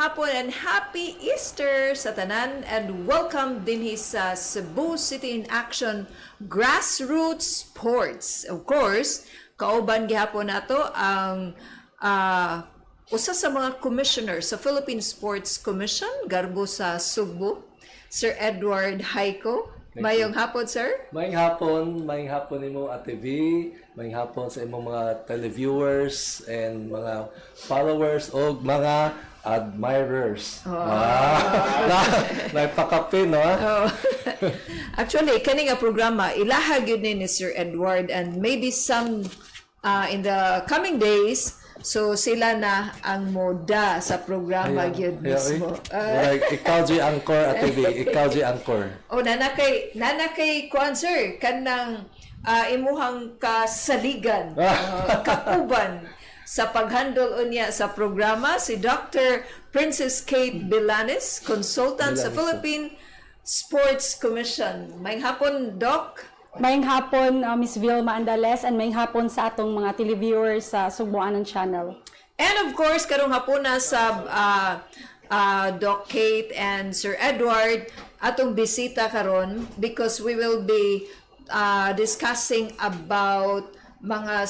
hapon and happy Easter sa tanan and welcome din sa Cebu City in Action Grassroots Sports. Of course, kauban gihapon nato ang usa sa mga commissioner sa Philippine Sports Commission garbo sa Cebu, Sir Edward Hayco. Mayong hapon, sir. Mayong hapon nimo Ate V, mayong hapon sa imong mga televiewers and mga followers o mga admirers. Naipakape, no? Oh. Actually, kani nga programa ilahag yun ni Sir Edward and maybe some in the coming days. So sila na ang moda sa programa gyud mismo. Like ikaw di anchor at TV, ikaw di anchor. Oh, nanakay kuan sir kanang imuhang kasaligan, kakuban sa paghandle unya sa programa si Dr. Princess Kate Belanis, consultant sa Philippine Sports Commission. May hapon, Doc. Maying hapon, Miss Vilma Andales, and maying hapon sa atong mga televiewers sa Subuanan Channel. And of course, karong hapon na sa Doc Kate and Sir Edward, atong bisita karon because we will be discussing about mga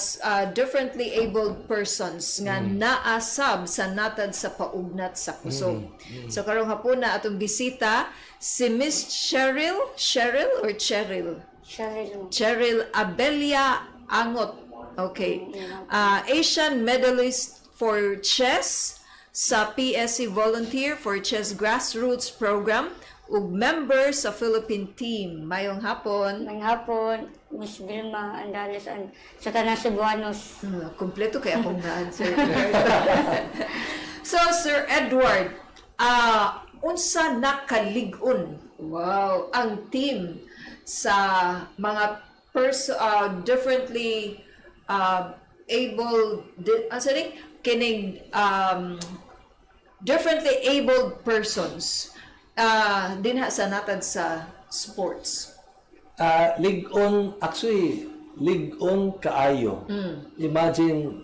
differently abled persons nga naasab sa natad sa paugnat sa kusog. So karong hapon na atong bisita si Miss Cheryl Abella Angot. Okay. Asian medalist for chess sa PSC volunteer for chess grassroots program ug member sa Philippine team. Mayong hapon. Mayong hapon, Miss Vilma Andales and sa tanang Cebuanos. Kompleto kaya akong na-answer. So, Sir Edward, unsa nakalig-on ang team sa mga differently able differently abled persons dinha sa natad sa sports. Lig-on kaayo. Imagine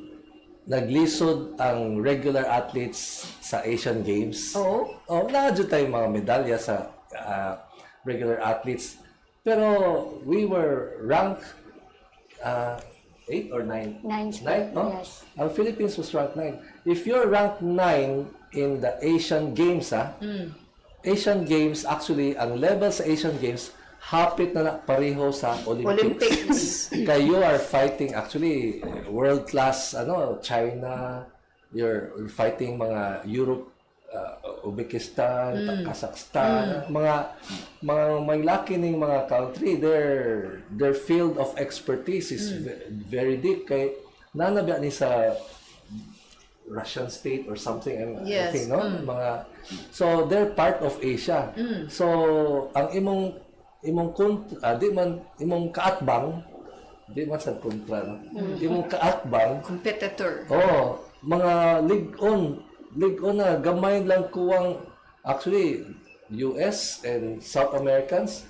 naglisod ang regular athletes sa Asian Games. Nadyo tayong mga medalya sa regular athletes. Pero we were ranked 8 or 9? 9, no? Yes. Ang Philippines was ranked 9. If you're ranked 9 in the Asian Games, Asian Games, actually, ang level sa Asian Games, hapit na pareho sa Olympics. Kaya you are fighting, actually, world-class, China, you're fighting mga Europe, Uzbekistan, Kazakhstan, mga may laki ning mga country, their field of expertise is very deep. Kay nanabya ni sa Russian state or something, I think, no? So they're part of Asia. So ang imong imong kaatbang, di man sa kontra, no? Imong kaatbang, competitor. Mga Lig-on na gamay lang kuwang actually US and South Americans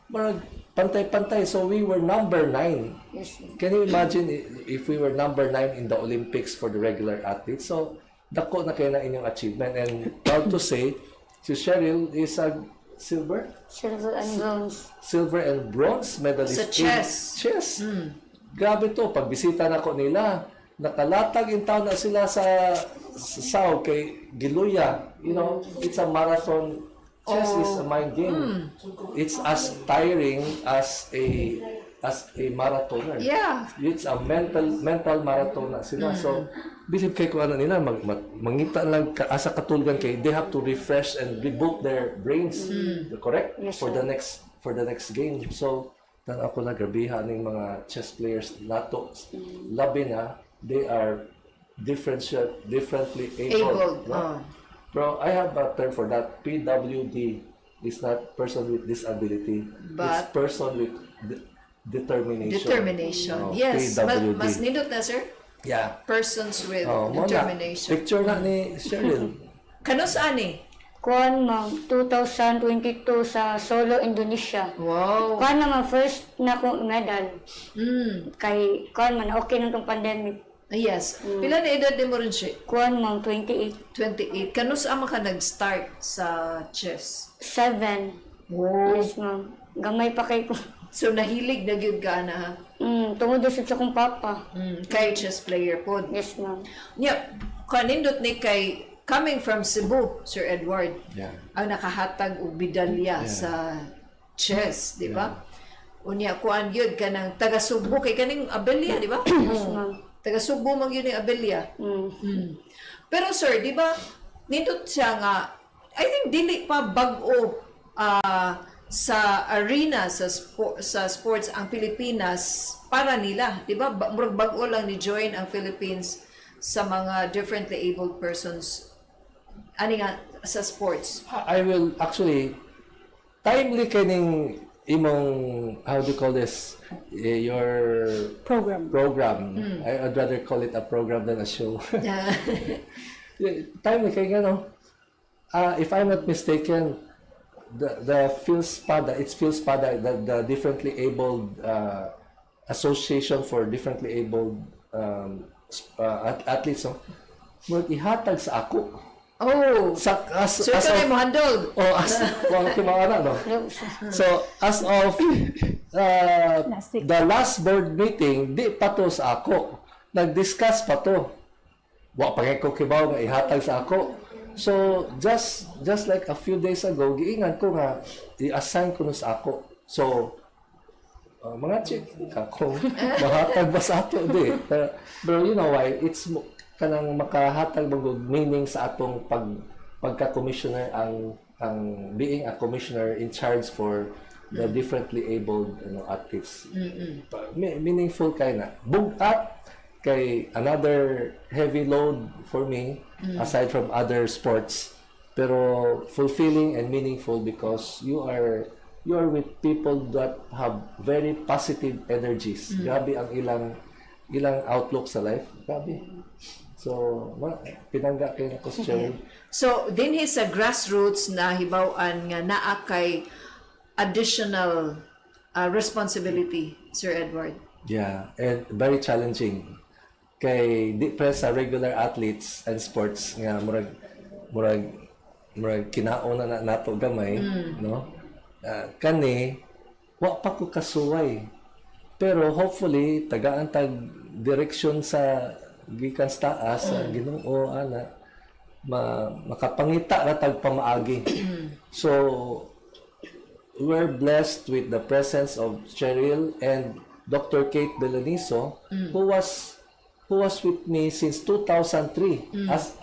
marag pantay-pantay, so we were number 9. Yes. Can you imagine if we were number 9 in the Olympics for the regular athletes? So dako na kayo na inyong achievement, and proud to say si Cheryl is a silver and bronze medalist sa chess. Grabe to, pagbisita na ko nila, nakalatag in town na sila sa Sao kay Giluya. You know, it's a marathon. Chess is a mind game. It's as tiring as a marathoner. Yeah. It's a mental marathon na sila. So, bisip kay kung ano nila, mangita lang asa katulgan kay they have to refresh and reboot their brains. Correct? Yes, for the next game. So, tan ako na grabiha ning mga chess players nato. Labi na, they are differently abled. No? Pero I have a term for that. PWD is not person with disability. It's person with determination. Yes. PWD. Mas nindot na, sir? Yeah. Persons with determination. Picture na ni Cheryl. Kano saan eh? Kuan ma'am, 2022 sa Solo, Indonesia. Wow. Kuan naman, first na ko medal. Kay kuan man, okay na itong pandemic. Yes. Pila na edad ni mo rin siya? Kuan, ma'am, 28. 28. Kanus ama ka nag-start sa chess? 7. Oh. Yes, ma'am. Gamay pa kay ko. So, nahilig na gyud ka na, ha? Tungod sa kong papa. Kay chess player po. Yes, ma'am. Yeah. Kanindot ni kay, coming from Cebu, Sir Edward, Yeah. ang nakahatag og medalya sa chess, di ba? Unya, kuan yun, kanang taga-Subo, kay kaning Abella, di ba? Yes, ma'am. Taga-Subo mang yun yung Abella. Pero sir, di ba, nindot siya nga, I think dili pa bag-o sa arena sa sports ang Pilipinas para nila, di ba? Murag bag-o lang ni join ang Philippines sa mga differently abled persons ani nga sa sports. I will actually timely kaning imong, how do you call this, your Program. I'd rather call it a program than a show. Yeah. Timely kay if I'm not mistaken, the PhilSPADA, the differently abled association for differently abled athletes, no? Ihatag sa ako. Oh, As sir, ka mo handled. Oh, no? So, as of the last board meeting, di pa to sa ako. Nag-discuss pa to. Wa pa ko kibaw nga ihatag sa ako. So, just like a few days ago, giingan ko nga i-assign ko na sa ako. So, mga chick, ako, mahatag ba sa ato? Di. Pero you know why? It's kanang makahatag magug meaning sa atong pagka-commissioner ang being a commissioner in charge for the differently abled athletes. Meaningful kay na. Bugat kay another heavy load for me aside from other sports, pero fulfilling and meaningful because you are with people that have very positive energies. Grabe ang ilang outlook sa life. Grabe. So, pinangga kayo na ko si Cheryl. So, dinhi sa grassroots na hibaw-an nga naa kay additional responsibility, Sir Edward. Yeah, and very challenging. Kay di pa sa regular athletes and sports nga murag kinaon na nato gamay, no? Kani wa pa ko kasuway. Pero hopefully tagaan tag direksyon sa gikan sa taas sa Ginoo ana makapangita na tag pamaagi. So we're blessed with the presence of Cheryl and Dr. Kate Belanis, who was with me since 2003 as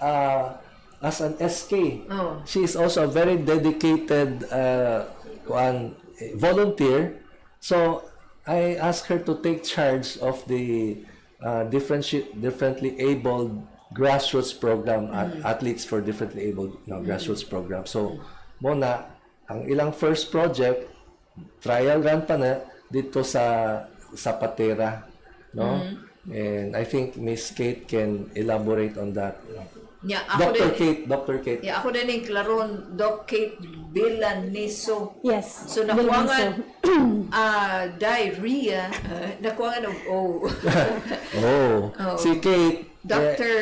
an SK. She is also a very dedicated volunteer. So I asked her to take charge of the differently abled grassroots program, athletes for differently abled grassroots program. So muna ang ilang first project trial run pa na dito sa Patera, no? And I think Miss Kate can elaborate on that. Yeah, ako Dr. Kate. Yeah, ako din yung klaron, Doc Kate Belaniso. Yes. So, nakuwangan diarrhea, nakuwangan of Si Kate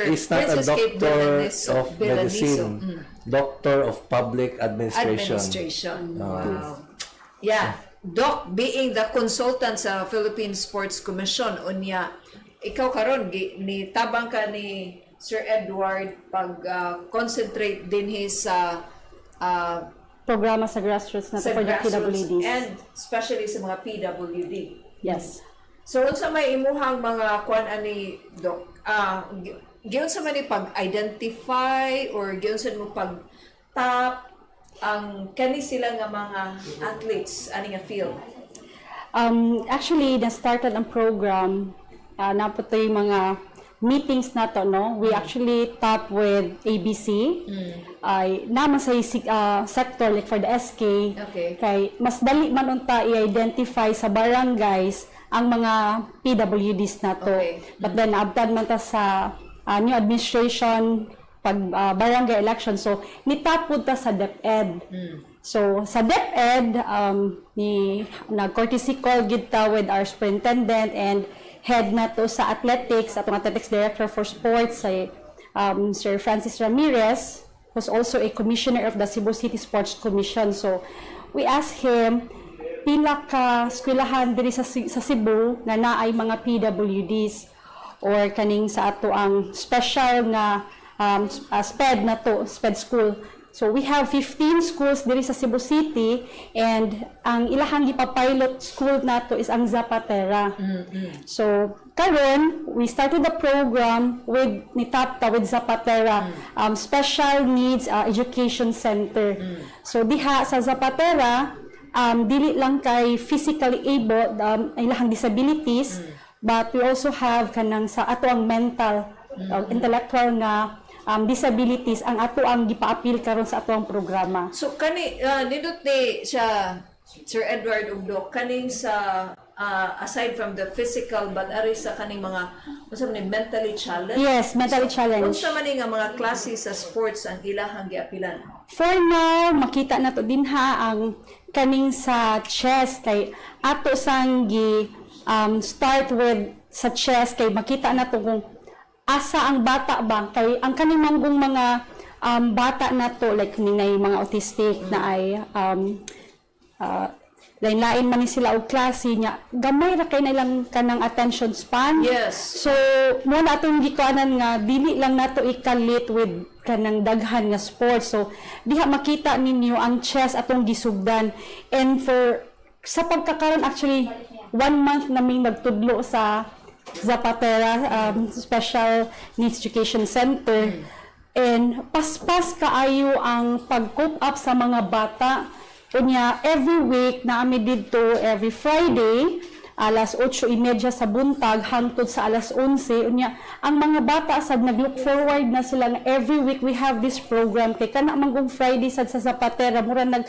is not Princess a Kate doctor of Belaniso. medicine, doctor of public administration. Wow. Yeah. Doc, being the consultant sa Philippine Sports Commission, unya, ikaw karon ni tabang ka ni Sir Edward pag-concentrate din sa Programa sa grassroots na sa for the grassroots PWDs. and especially sa mga PWD. Yes. So, unsa may imuhang mga kuan ani Doc? Giyon sa man ni pag-identify or giyon sa mo pag-top ang kani sila nga mga athletes ani nga field? Actually, na-started ang program, napunta yung mga meetings na to, no? We actually top with ABC. Naman sa sector, like for the SK, kay mas dali man unta i-identify sa barangays ang mga PWDs na to. But then, abtad man ta sa new administration, pag barangay election. So, nitapod ta sa DepEd. So, sa DepEd, nag-courtesy call gid ta with our superintendent and head na to sa athletics, atong athletics director for sports, say Sir Francis Ramirez, who's also a commissioner of the Cebu City Sports Commission. So we asked him, pila ka eskwelahan diri sa Cebu na naay mga PWDs or kaning sa ato ang special nga SPED na to, SPED school. So we have 15 schools diri sa Cebu City, and ang ilahang gipapilot school nato is ang Zapatera. So karon we started the program with nitapta with Zapatera, Special Needs Education Center. So diha sa Zapatera, dili lang kay physically able ilahang disabilities, but we also have kanang sa ato ang mental, intellectual nga disabilities ang ato ang gipa-appeal karon sa ato ang programa. So kani nindot ni siya Sir Edward Ugdok kaning sa aside from the physical but ari sa kaning mga unsa man mentally challenged. Yes, mentally challenged. Unsa man nga mga klase sa sports ang ilahang giapilan? For now, makita na to dinha ang kaning sa chess kay ato sang gi start with sa chess kay makita na to kung asa ang bata ba kay ang kaning manggong mga bata na to like ninay mga autistic na ay lain-lain man ni sila og klase nya gamay ra kay nilang kanang attention span. Yes. So mo na atong gikuanan nga dili lang nato ikalit with kanang daghan nga sports. So diha makita ninyo ang chess atong gisugdan, and for sa pagkakaron actually 1 month naming nagtudlo sa Zapatera Special Needs Education Center, and paspas kaayo ang pag-cope up sa mga bata. Kunya every week naami didto every Friday alas 8:30 sa buntag hangtod sa alas 11 unya ang mga bata sad nag-look forward na sila na every week we have this program kay kana manggong Friday sad sa Zapatera mura nag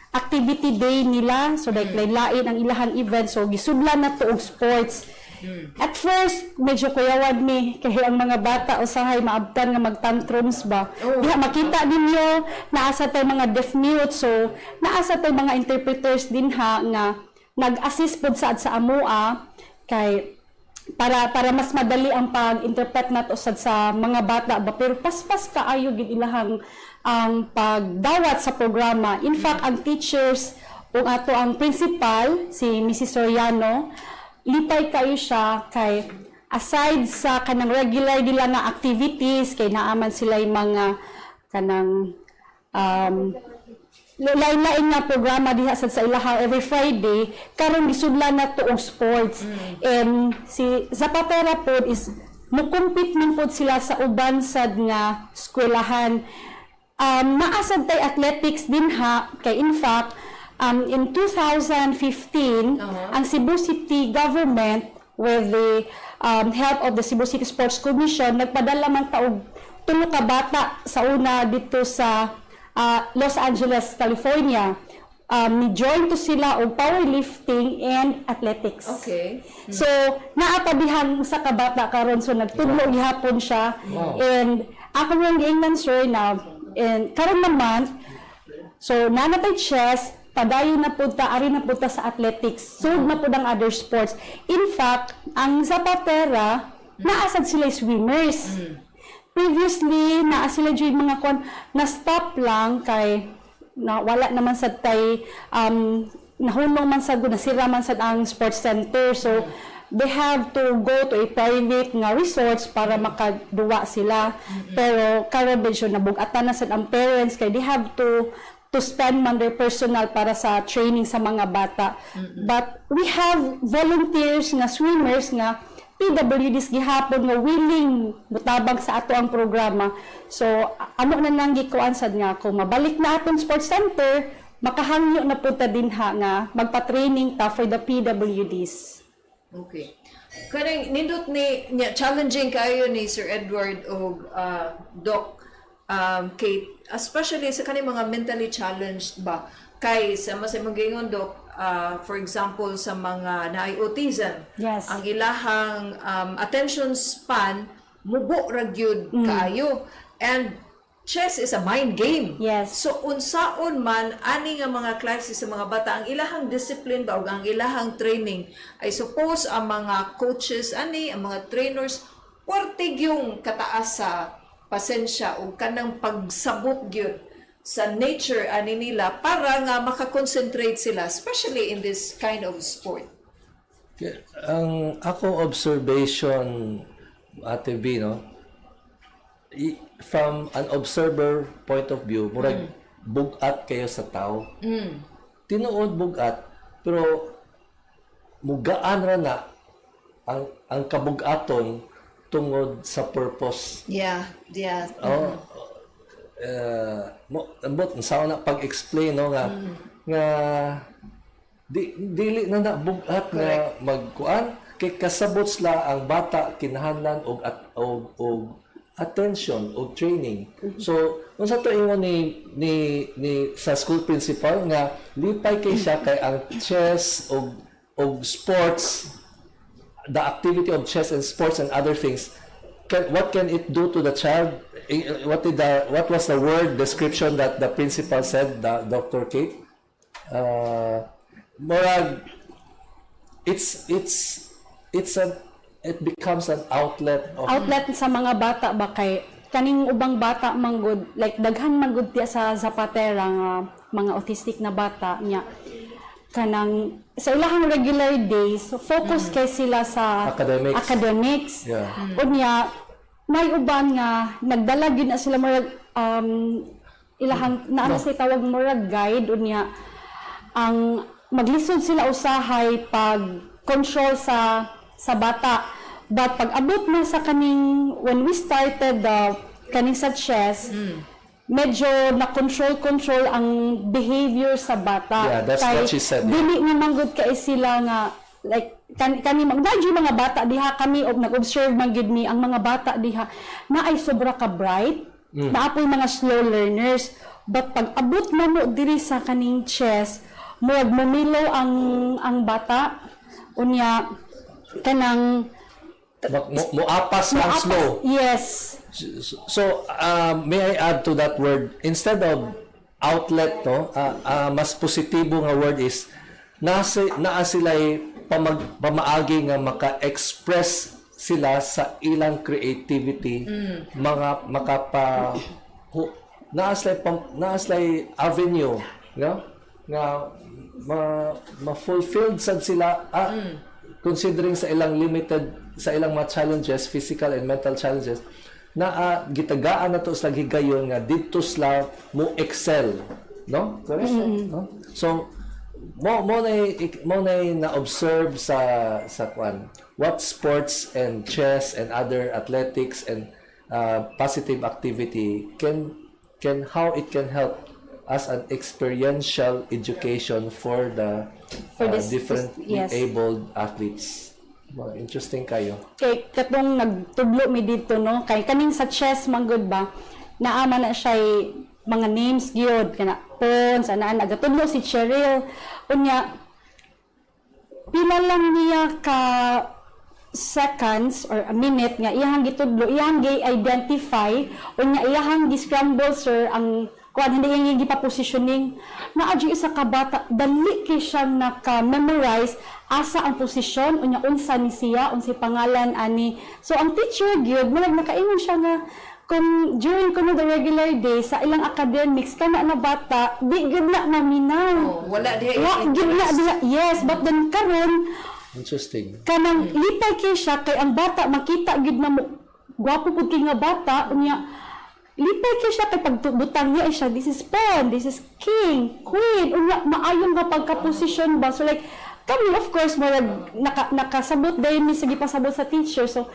activity day nila, so like lain ang ilahang event, so gisudlan na to og sports. At first medyo kuyawad mi kay ang mga bata usahay maabtan nga magtantrums ba. Diha makita ninyo naasa tay mga deaf mute, so naasa tay mga interpreters dinha nga nag-assist pud sa amoa kay para mas madali ang pag-interpret nato sa mga bata ba, pero paspas kaayo gid ilahang ang pagdawat sa programa. In fact, ang teachers ug ato ang principal si Mrs. Soriano, lipay kayo siya kay aside sa kanang regular nila na activities kay naaman sila yung mga kanang lain-lain nga programa diha sa ilaha every Friday, karon gisudlan na to og sports. And si Zapatera pod is mo-compete man pod sila sa uban sad nga eskwelahan. Naasad tay athletics din ha kay in fact in 2015 ang Cebu City government with the help of the Cebu City Sports Commission nagpadala man ta og 3 ka bata sa una dito sa Los Angeles, California. Ni-join to sila og powerlifting and athletics. Okay. So naapabihang sa kabata karon, so nagtudlo gihapon siya. And ako yung giingnan sir na and karon naman, so nanatay chess, padayon na punta, ari na punta sa athletics, sud na pud ang other sports. In fact, ang Zapatera, naasad sila swimmers. Previously, naa sila dyan mga na-stop lang kay wala naman sa tay, nahulong man sa nasira man sa ang sports center. So, they have to go to a private nga resorts para makaduwa sila. Pero karon medyo nabugatan na sa ang parents kay they have to spend man their personal para sa training sa mga bata. But we have volunteers nga swimmers nga PWDs gihapon nga willing mutabang sa ato ang programa. So ano na nang gikuan sad nga kung mabalik na atong sports center, makahangyo na punta dinha nga magpa-training ta for the PWDs. Okay. Kaning nindot ni challenging kayo ni Sir Edward o Doc Kate, especially sa kaning mga mentally challenged ba kay sa masamang gingon Doc, for example sa mga naay autism. Yes. Ang ilahang attention span mubo ra gyud kaayo, and chess is a mind game. Yes. So unsaon man ani nga mga klase sa mga bata ang ilahang discipline ba o ang ilahang training, I suppose ang mga coaches ani, ang mga trainers portig yung kataas sa pasensya o kanang pagsabot gyud sa nature ani nila para nga makakonsentrate sila, especially in this kind of sport. Ang akong observation, Ate B, no? From an observer point of view, murag bugat kayo sa tao. Tinuod bugat, pero mugaan ra na ang kabugaton tungod sa purpose. Yeah. Ambot sa na pag-explain no nga dili na bugat nga magkuan kay kasabot sila ang bata kinahanglan og attention o training. So, unsa to ingon ni sa school principal nga lipay kay siya kay ang chess og sports, the activity of chess and sports and other things, what can it do to the child? What was the word description that the principal said, Dr. Kate? Morag, it becomes an outlet Sa mga bata ba kay kaning ubang bata manggod, like daghan manggod tiya sa Zapatera nga mga autistic na bata niya kanang sa ilahang regular days focus kay sila sa academics. Yeah. Unya may uban nga nagdala gyud na sila murag ilahang naa sa tawag murag guide unya ang maglisod sila usahay pag control sa bata. But pag abot na sa kaning when we started kaning sa chess, medyo na-control ang behavior sa bata. Yeah, that's what she said. Dili naman good kay sila nga like kani magdadyo mga bata diha kami nag-observe man gid mi ang mga bata diha na ay sobra ka bright, naapoy mga slow learners. But pag abot na mo diri sa kaning chess, mumilaw ang bata unya kanang muapas ang slow. Yes. So, may I add to that word, instead of outlet, no, mas positibo nga word is, naa sila'y pamaagi nga maka-express sila sa ilang creativity, mga naa sila'y avenue, no? Nga ma-fulfilled sad sila, considering sa ilang mga challenges, physical and mental challenges, na gitagaan na to sa higayon nga dito sila mo excel, no? Correct? No? So mo na observe sa kwan what sports and chess and other athletics and positive activity can how it can help as an experiential education for the different disabled athletes. Well, interesting kayo. Kay katong nagtudlo mi dito no kay kaning sa chess manggod ba naama na siya mga names gyud kana pawns anaan nagatudlo si Cheryl unya pila lang niya ka seconds or a minute nga iyang gitudlo iyang gi-identify unya iyang gi-scramble sir ang kuan hindi yung gipa-positioning na adyo isa ka bata dali kay siya naka-memorize asa ang posisyon unya unsa ni siya unsay pangalan ani. So ang teacher gyud mulag nakaingon siya nga kung during the regular day sa ilang academics kana na bata di gyud na naminaw. Wala diha yes but then karon interesting kanang lipay kay siya kay ang bata makita gyud na mo gwapo pud kay nga bata unya lipay kay siya kay pagbutang niya siya this is pawn, this is king, queen unya maayong nga pagka-position ba. So like kami of course nakasabot dayon mi sige pasabot sa teacher, so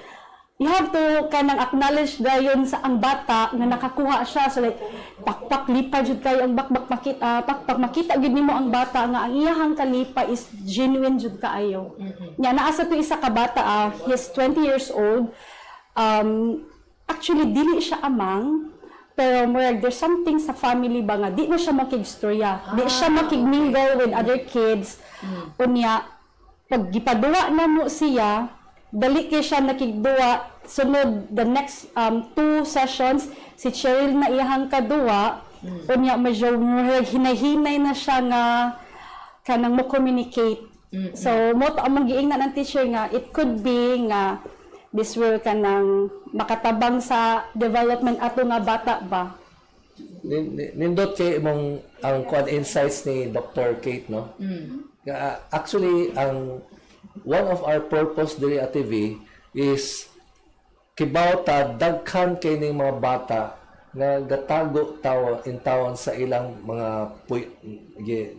you have to kanang acknowledge dayon sa ang bata nga nakakuha siya. So like pakpak lipay jud kayo ang bakbak makita gid nimo ang bata nga ang iyahang kalipay is genuine jud kaayo. Nya naa sa to isa ka bata he's 20 years old, actually dili siya amang pero there's something sa family ba nga di na siya makigstorya, di siya makigmingle with other kids. Unya pag gipaduwa na mo siya dali kay siya nakigduwa sunod the next 2 sessions si Cheryl na iyahang kaduwa, unya medyo hinahinay na siya nga kanang mo communicate. So mo to among giingnan ng teacher nga it could be nga this will kanang makatabang sa development ato nga bata ba. Nindot kay mong ang insights ni Dr. Kate, no? Actually, one of our purpose diri at TV is kibaw ta daghan kay ning mga bata nga gatago in tawon sa ilang mga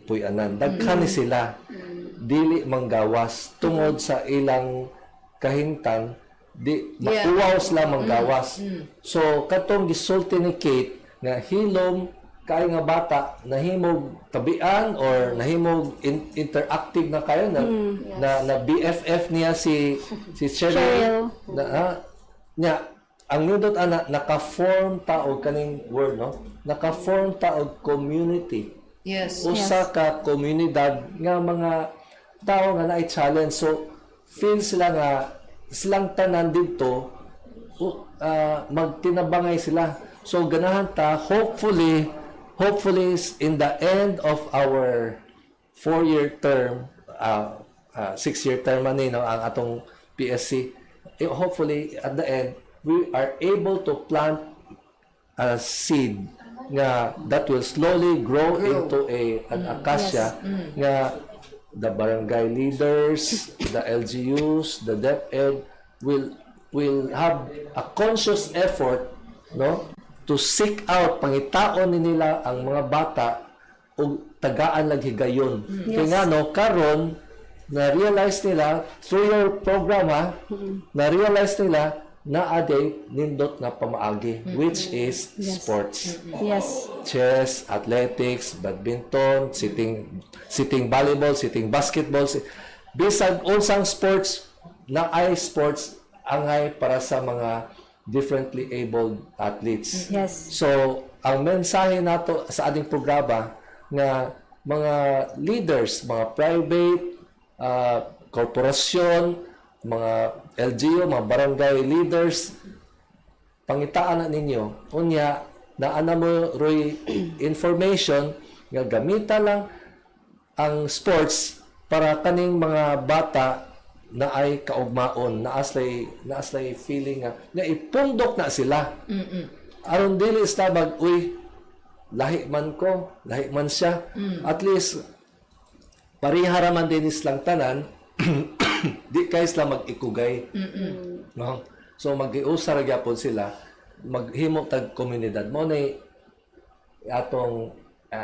puy-anan. Daghan ni sila dili manggawas tungod sa ilang kahimtang di makuwaw sila manggawas. So katong gisulti ni Kate nga hilom kay nga bata nahimog tabian or nahimog interactive na kayo na BFF niya si Cheryl nya ang nindot ana naka-form ta og kaning word, no, naka-form ta og community. Usa ka komunidad nga mga tao nga naay challenge, so feel sila nga silang tanan dito magtinabangay sila. So ganahan ta hopefully in the end of our 4-year term 6-year term man no ang atong PSC, hopefully at the end we are able to plant a seed nga that will slowly grow into an acacia nga the barangay leaders, the LGUs, the DepEd will have a conscious effort, no, to seek out pangitaon ni nila ang mga bata ug tagaan lang higayon. Kaya nga no karon na-realize nila through your program na-realize nila na aday nindot na pamaagi which is sports. Chess, athletics, badminton, sitting volleyball, sitting basketball, bisag unsang sports na ay sports angay para sa mga differently abled athletes. So ang mensahe nato sa ating programa nga mga leaders, mga private korporasyon, mga LGU, mga barangay leaders, pangitaan na ninyo unya na ana mo roy information nga gamita lang ang sports para kaning mga bata na ay kaugmaon, na aslay feeling nga ipundok na sila. Aron dili sila uy, lahi man ko, lahi man siya. At least parihara man din islang tanan, di kayo sila mag-ikugay. No? So mag-iusa ra gyapon sila, maghimo tag komunidad mo na atong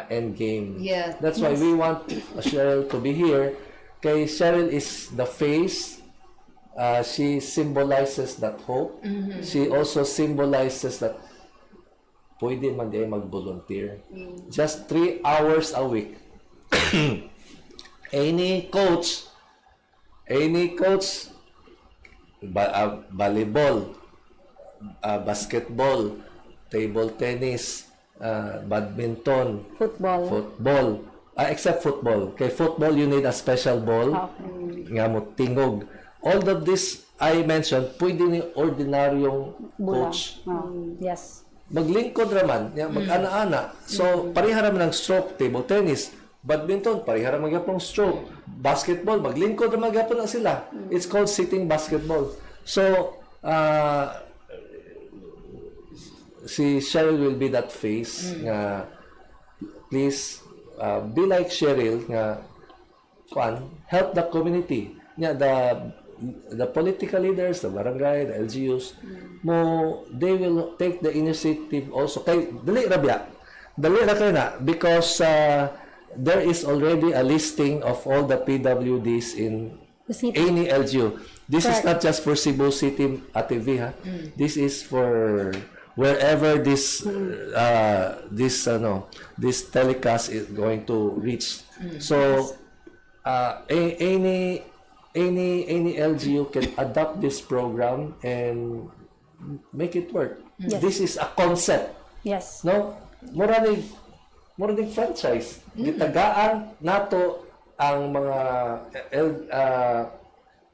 end game. That's why we want Cheryl to be here. Kay Cheryl is the face. She symbolizes that hope. She also symbolizes that pwede man di mag-volunteer. Just 3 hours a week. Any coach, volleyball, basketball, table tennis, badminton, football, except football. Kay football, you need a special ball nga mo tingog. All of this I mentioned, pwede ni ordinaryong coach. Maglingkod raman, mag-ana-ana. So, parihara man ng stroke, table tennis, badminton, parihara man gyapon stroke, basketball, maglingkod raman gyapon na sila. It's called sitting basketball. So, si Cheryl will be that face nga please be like Cheryl nga help the community. The political leaders, the barangay, the LGUs, they will take the initiative also. Kay dali ra kayo na because there is already a listing of all the PWDs in any LGU. This is not just for Cebu City ATV, ha? This is for wherever this telecast is going to reach. So any LGU can adopt this program and make it work. This is a concept. No? Mura franchise. Gitagaan nato ang mga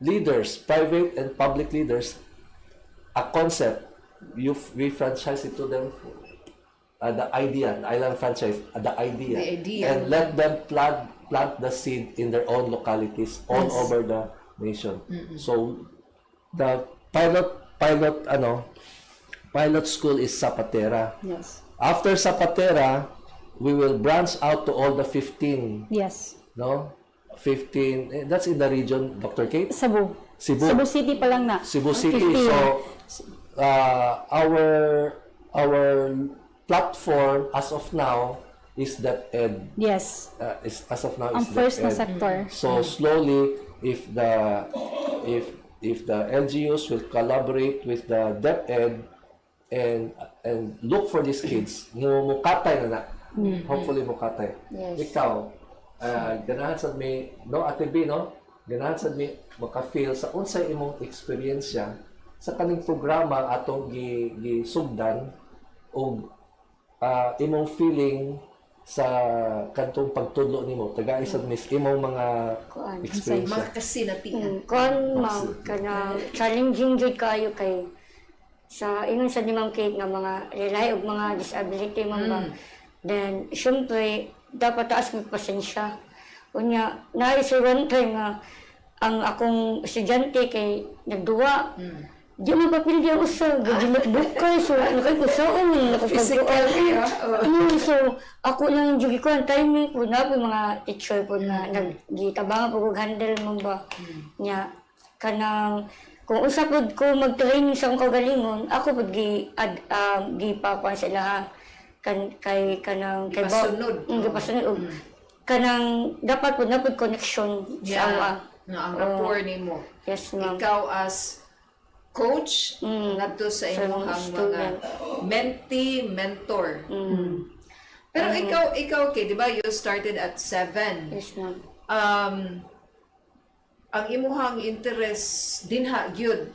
leaders, private and public leaders, a concept we franchise it to them. The idea, the island franchise, the idea, and let them plant the seed in their own localities all over the nation. So the pilot school is Zapatera. Yes. After Zapatera, we will branch out to all the 15. Yes. No? 15, that's in the region, Dr. Kate? Cebu. Cebu. Cebu City pa lang na. Cebu City. 15. So, our platform as of now is that ed. Yes. As of now Ang is first na that ed. sector. So slowly, if the LGUs will collaborate with the DepEd and look for these kids, mukatay na. Hopefully mukatay. Yes. Ikaw, ganahan sad mi no Ate B, no? Ganahan sad mi maka-feel sa unsay imong eksperyensya sa kaning programa atong gisugdan og imong feeling sa kantong pagtudlo nimo taga isad mis imong mga experience. Mga kasinatian. Kon ma'am, kana challenging jud kayo kay sa ingon sa Ma'am Kate nga mga relay og mga disability ma'am ba. Then syempre dapat taas mo pasensya. Unya naay sa one time nga ang akong estudyante kay nagduwa. Di mo papildi ang usa, gajimok-bukay, so nakikusaon, nakapagkuan. So, ako lang yung ko ang timing po na po mga teacher po na nagitabangan po kong handle mo ba. Nya, kanang, kung usapod ko mag-training sa akong kagalingon, ako po gipakuan sila ha. Kay Gipasunod. Gipasunod. Kanang, dapat po na po connection sa awa. Ang rapport nimo. Yes, ma'am. Ikaw as coach ngadto sa imong mga mentee, mentor. Pero ikaw okay, di ba? You started at 7. Yes, ma'am. Ang imuhang interest dinha gyud.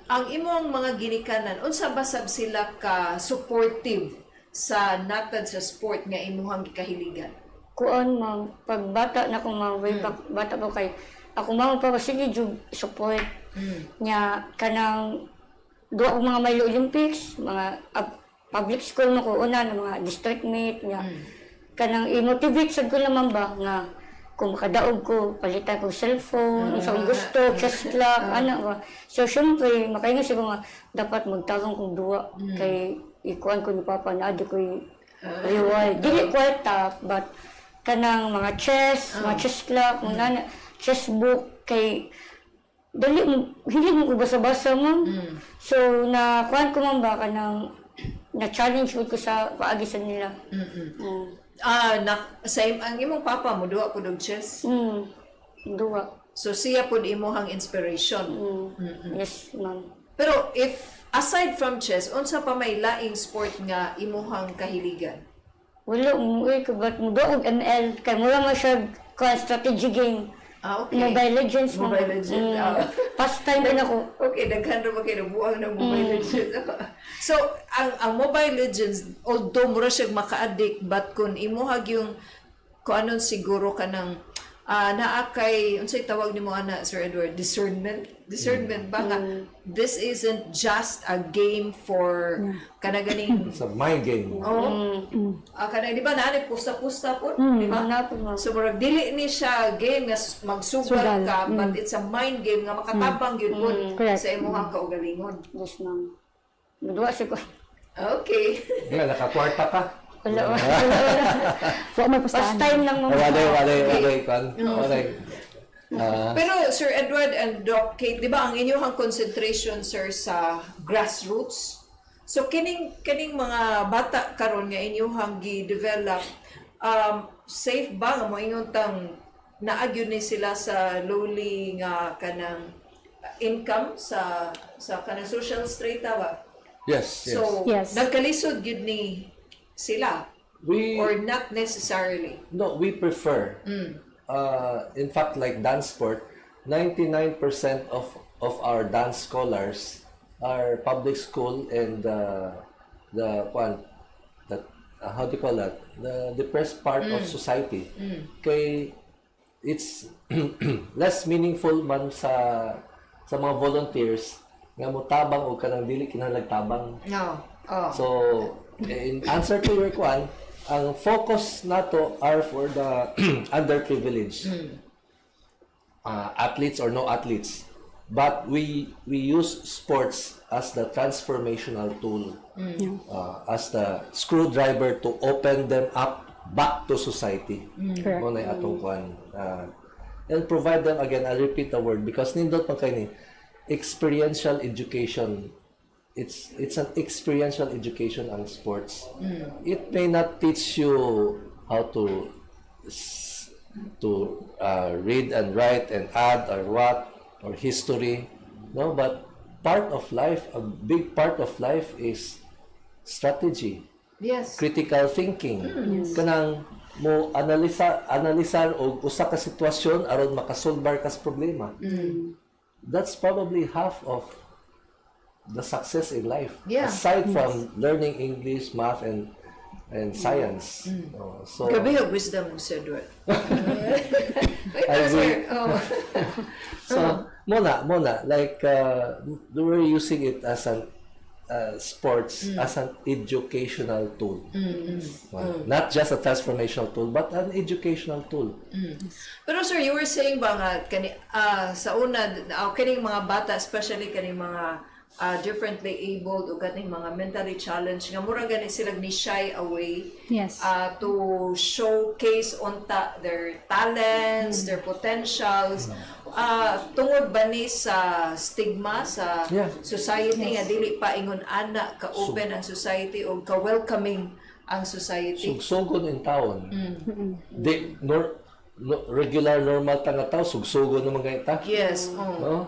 Ang imong mga ginikanan unsa ba sab sila ka supportive sa natad sa sport nga imuhang gikahiligan? Kuan ma'am, pag bata na ko ma'am, way bata po kay ako ma'am pa sige jud support. Nya kanang duwa ko mga may Olympics, mga public school na ko una ng mga district meet nya. Kanang i-motivate sad ko naman ba nga kung makadaog ko palitan ko cellphone, sa gusto, chess club, ana ba. So syempre makaingon siguro nga dapat magtarong kong duwa kay ikuan ko ni Papa na adi ko reward. Dili kwarta but kanang mga chess, mga chess club, mga chess book kay dali hilig mo ko basa-basa ma'am. So nakuan ko man ba kanang na-challenge ko sa paagi sa nila. Ang imong papa mo duwa pud og chess. Duwa. So siya pud imong inspiration. Yes, ma'am. Pero if aside from chess, unsa pa may laing sport nga imong kahiligan? Wala mo kabat mo duwa og ML kay mura man siya strategy game. Okay. Mobile Legends. Mobile Legends. Pastime din ako. Okay, daghan ra ba kayo buwang ng Mobile Legends. So, ang Mobile Legends, although mura siya maka-addict, but kung imuhag yung kung anon siguro ka ng naa kay, unsay tawag ni mo ana, Sir Edward, discernment ba nga, this isn't just a game for kanaganing It's a mind game. kanang di ba naani pusta-pusta po, di ba? So murag dili ni siya game nga magsugal ka, but it's a mind game nga makatabang gyud po sa imong kaugalingon. Yes, ma'am. Duwa siya ko. Okay. Nga, nakakwarta ka. Wala. So, may pustahan. Pastime lang mo. Walay. Pero Sir Edward and Doc Kate, di ba ang inyong concentration, sir, sa grassroots? So kining mga bata karon nga inyong gi-develop, safe ba nga moingon tang naagyo ni sila sa lowly nga kanang income sa kanang social strata ba? Yes. So Yes. nagkalisod gyud ni sila or not necessarily? No, we prefer. In fact, like dance sport, 99% of our dance scholars are public school and how do you call that? The depressed part of society. Kay it's less meaningful man sa mga volunteers nga mo tabang o kanang dili kinahanglan tabang. No. Oh. So, in answer to your kwan, ang focus nato are for the underprivileged. Athletes or no athletes. But we use sports as the transformational tool. As the screwdriver to open them up back to society. Correct. Mo na atong kwan. And provide them, again, I'll repeat the word because nindot pa kay ni experiential education. It's an experiential education ang sports. It may not teach you how to read and write and add or what or history, no, but part of life, a big part of life is strategy, Yes. critical thinking. Kanang mo analisar og usa ka sitwasyon aron makasolbar ka sa problema. That's probably half of the success in life. Yeah. Aside from learning English, math, and science. So Grabe yung wisdom, Sir Edward. Wait, I sir. agree. Oh. So, muna, like, we're using it as an sports, as an educational tool. Not just a transformational tool, but an educational tool. Pero sir, you were saying ba nga, sa una, kaning mga bata, especially kaning mga differently abled o kaning mga mentally challenged, nga mura gani sila ni shy away Yes. to showcase unta their talents, their potentials. Tungod ba ni sa stigma sa Yeah. society nga dili pa ingon ana ka open ang society o ka welcoming ang society. Sugsugon in taon. Di, regular, normal nga tao, sugsugon naman ganyan ta. Yes. No?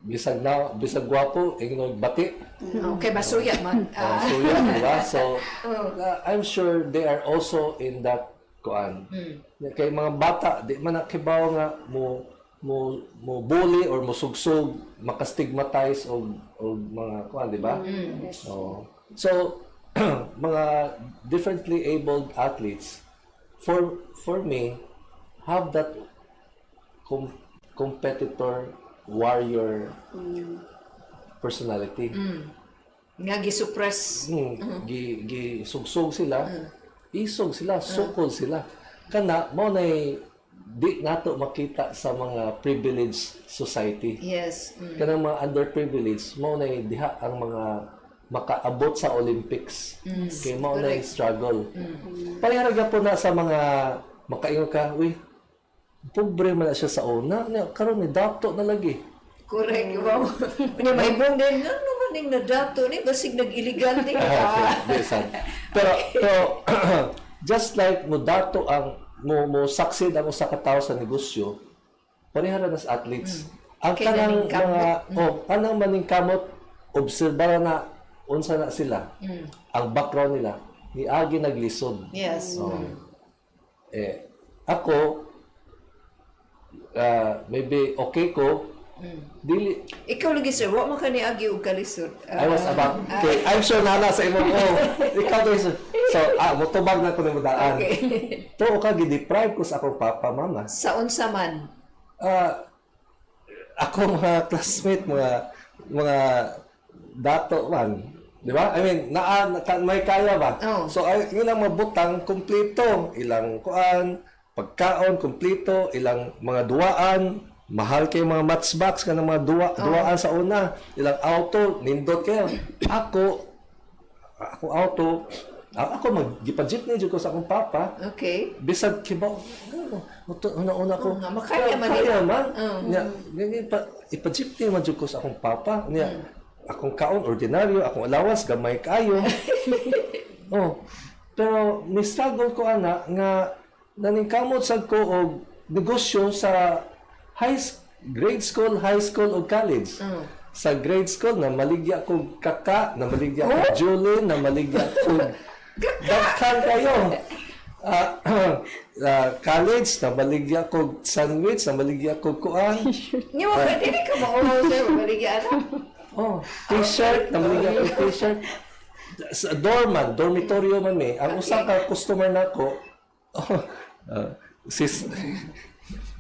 Bisag gwapo, ingnog bati. Okay, masuya man. So yeah, diba? So I'm sure they are also in that kuan. Kay mga bata, di man nakibaw nga mo bully or mo sugsog, makastigmatize og mga kuan, di ba? So mga differently abled athletes for me have that competitor warrior personality. Nga gi-suppress. Sugsog sila, isog sila, sukol sila. Kana mo nay di nato makita sa mga privileged society. Yes. Kanang mga underprivileged mo nay diha ang mga makaabot sa Olympics. Kay mo nay struggle. Parehara po na sa mga makaingon ka, uy, pobre man na siya sa una, karon ni dato na lagi. Correct. Wow. Kanya may bong din, ano naman yung nadato ni, basig nag-illegal din. Pero just like mo dato ang mo succeed ang usa ka tawo sa negosyo, parehara na sa athletes. Ang Kay kanang naningkamot. mga kanang maningkamot obserbara na unsa na sila. Ang background nila niagi naglisod. Yes. Ako maybe okay ko dili Ikaw lagi sir, wa man ka ni agi og kalisod. I was about okay, I'm sure nana sa imo ko ikaw guys so motubag na ko ni mudaan to ka gi-deprive ko sa akong papa mama Sa unsa man. ako mga classmate mga dato man di ba I mean may kaya ba so ay ilang mabutang kompleto ilang kuan pagkaon kompleto ilang mga duaan mahal kay mga matchbox ka ng mga duaan sa una ilang auto nindot kayo ako auto ako maggipa-jeepney jud ko sa akong papa Okay. bisag kibaw una ko nga, makaya man kaya nila. man nya ipa-jeepney man jud ko sa akong papa nya akong kaon ordinaryo akong allowance gamay kayo pero ni-struggle ko ana nga naningkamot sad ko og negosyo sa grade school, high school o college. Sa grade school na maligya ko kaka, na maligya ko Julie, na maligya ko daghan kayo. College na maligya ko sandwich, na maligya ko kuan. Nya wa dili ka mauhaw sir, baligyan. T-shirt, na maligya ko t-shirt. Sa dormitoryo man ang usa ka customer nako sis